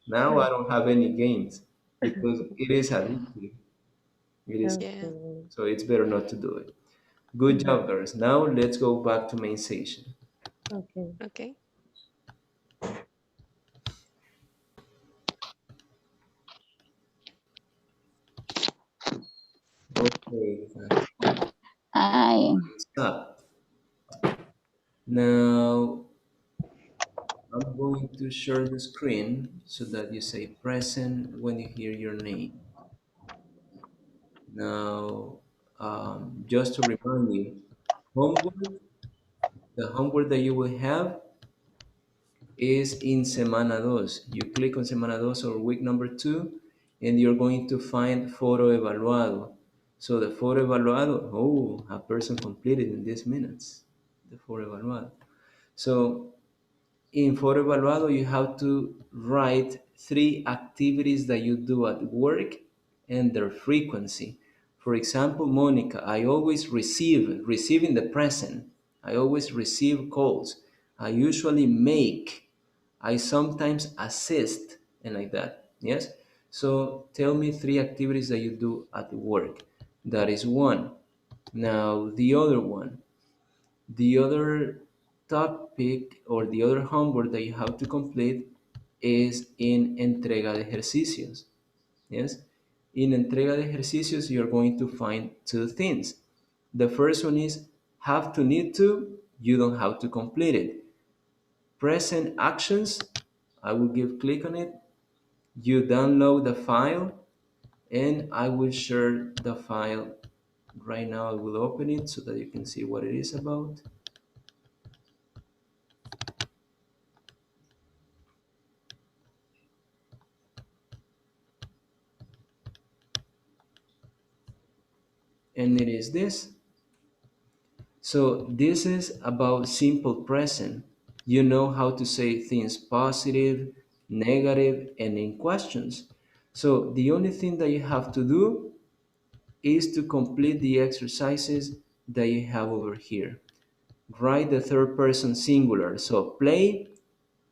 Now I don't have any games. because it is addictive. It is, Yeah. Okay. so it's better not to do it. Good Mhm. job, girls. Now let's go back to main session. Okay. Okay. Okay, Hi. stop. Now I'm going to share the screen so that you say present when you hear your name. Now, just to remind you, homework, the homework that you will have is in Semana 2. You click on Semana 2 or week number 2, and you're going to find Foro Evaluado. So the Foro Evaluado, oh, a person completed in these minutes, the Foro Evaluado. So in Foro Evaluado, you have to write 3 activities that you do at work and their frequency. For example, Monica, I always receive in the present. I always receive calls. I usually make. I sometimes assist, and like that. Yes? So tell me 3 activities that you do at work. That is one. Now, the other one. The other topic or the other homework that you have to complete is in entrega de ejercicios. Yes? In entrega de ejercicios, you're going to find 2 things. The first one is have to, need to, you don't have to complete it. Present actions, I will give click on it. You download the file and I will share the file right now. I will open it so that you can see what it is about. And it is this. So this is about simple present. You know how to say things positive, negative, and in questions. So the only thing that you have to do is to complete the exercises that you have over here. Write the third person singular. So play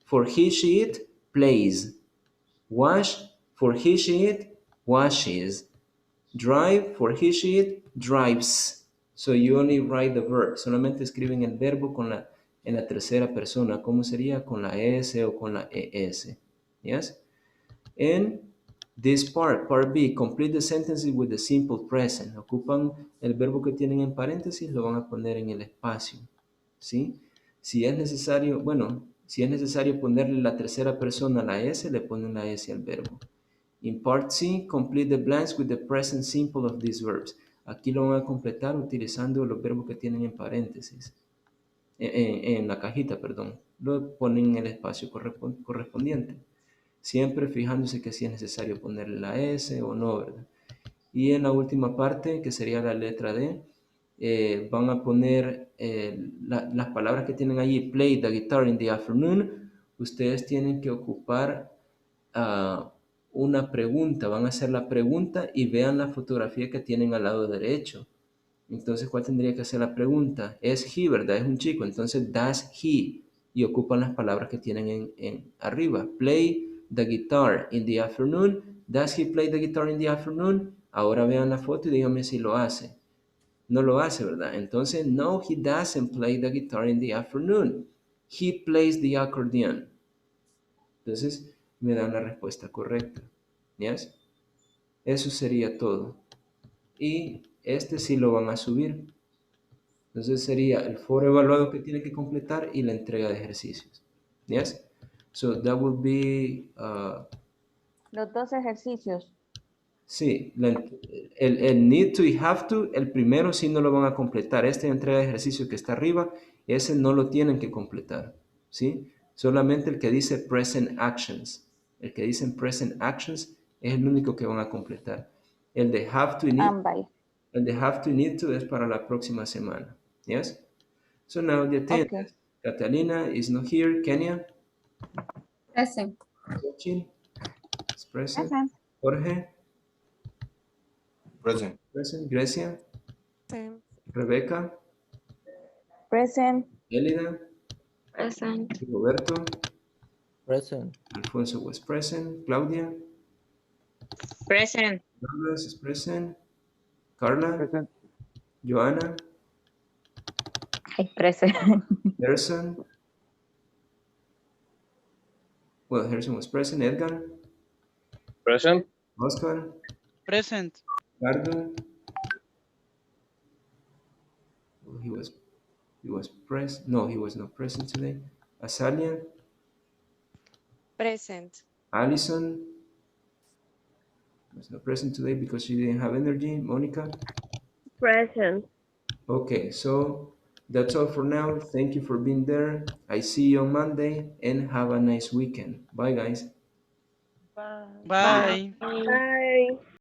for he, she, it, plays. Wash for he, she, it, washes. Drive for he, she, it, drives. So you only write the verb. Solamente escriben el verbo en la tercera persona. ¿Cómo sería? Con la S o con la ES. Yes? And this part B, complete the sentences with the simple present. Ocupan el verbo que tienen en paréntesis, lo van a poner en el espacio. ¿Sí? Si es necesario, bueno, si es necesario ponerle la tercera persona a la S, le ponen la S al verbo. In part C, complete the blanks with the present simple of these verbs. Aquí lo van a completar utilizando los verbos que tienen en paréntesis. En la cajita, perdón. Lo ponen en el espacio correspondiente. Siempre fijándose que si es necesario ponerle la S o no, ¿verdad? Y en la última parte, que sería la letra D, van a poner las palabras que tienen allí, play the guitar in the afternoon. Ustedes tienen que ocupar una pregunta, van a hacer la pregunta y vean la fotografía que tienen al lado derecho. Entonces, ¿cuál tendría que ser la pregunta? Es he, ¿verdad? Es un chico. Entonces, does he. Y ocupan las palabras que tienen en arriba. Play the guitar in the afternoon. Does he play the guitar in the afternoon? Ahora vean la foto y díganme si lo hace. No lo hace, ¿verdad? Entonces, no, he doesn't play the guitar in the afternoon. He plays the accordion. Entonces, me dan la respuesta correcta. ¿Yes? Eso sería todo. Y este sí lo van a subir. Entonces sería el foro evaluado que tiene que completar y la entrega de ejercicios. Yes? So that would be, Los 2 ejercicios. sí, el need to y have to, el primero sí no lo van a completar. Esta entrega de ejercicio que está arriba, ese no lo tienen que completar. ¿Sí? Solamente el que dice present actions. El que dice present actions es el único que van a completar. El de have to y need, el de have to y need to es para la próxima semana. Yes? So now the attendance. Catalina is not here. Kenya? Present. Sachin is present. Present. Jorge? Present. Present. Grecia? Same. Rebecca? Present. Elida? Present. Roberto? Present. Alfonso was present. Claudia? Present. Carlos is present. Carla? Present. Joanna? Ay, present. Harrison? Well, Harrison was present. Edgar? Present. Oscar? Present. Ricardo? Well, he was present. No, he was not present today. Azalia? Present. Allison? Was not present today because she didn't have energy. Monica? Present. Okay, so that's all for now. Thank you for being there. I see you on Monday and have a nice weekend. Bye, guys. Bye. Bye. Bye.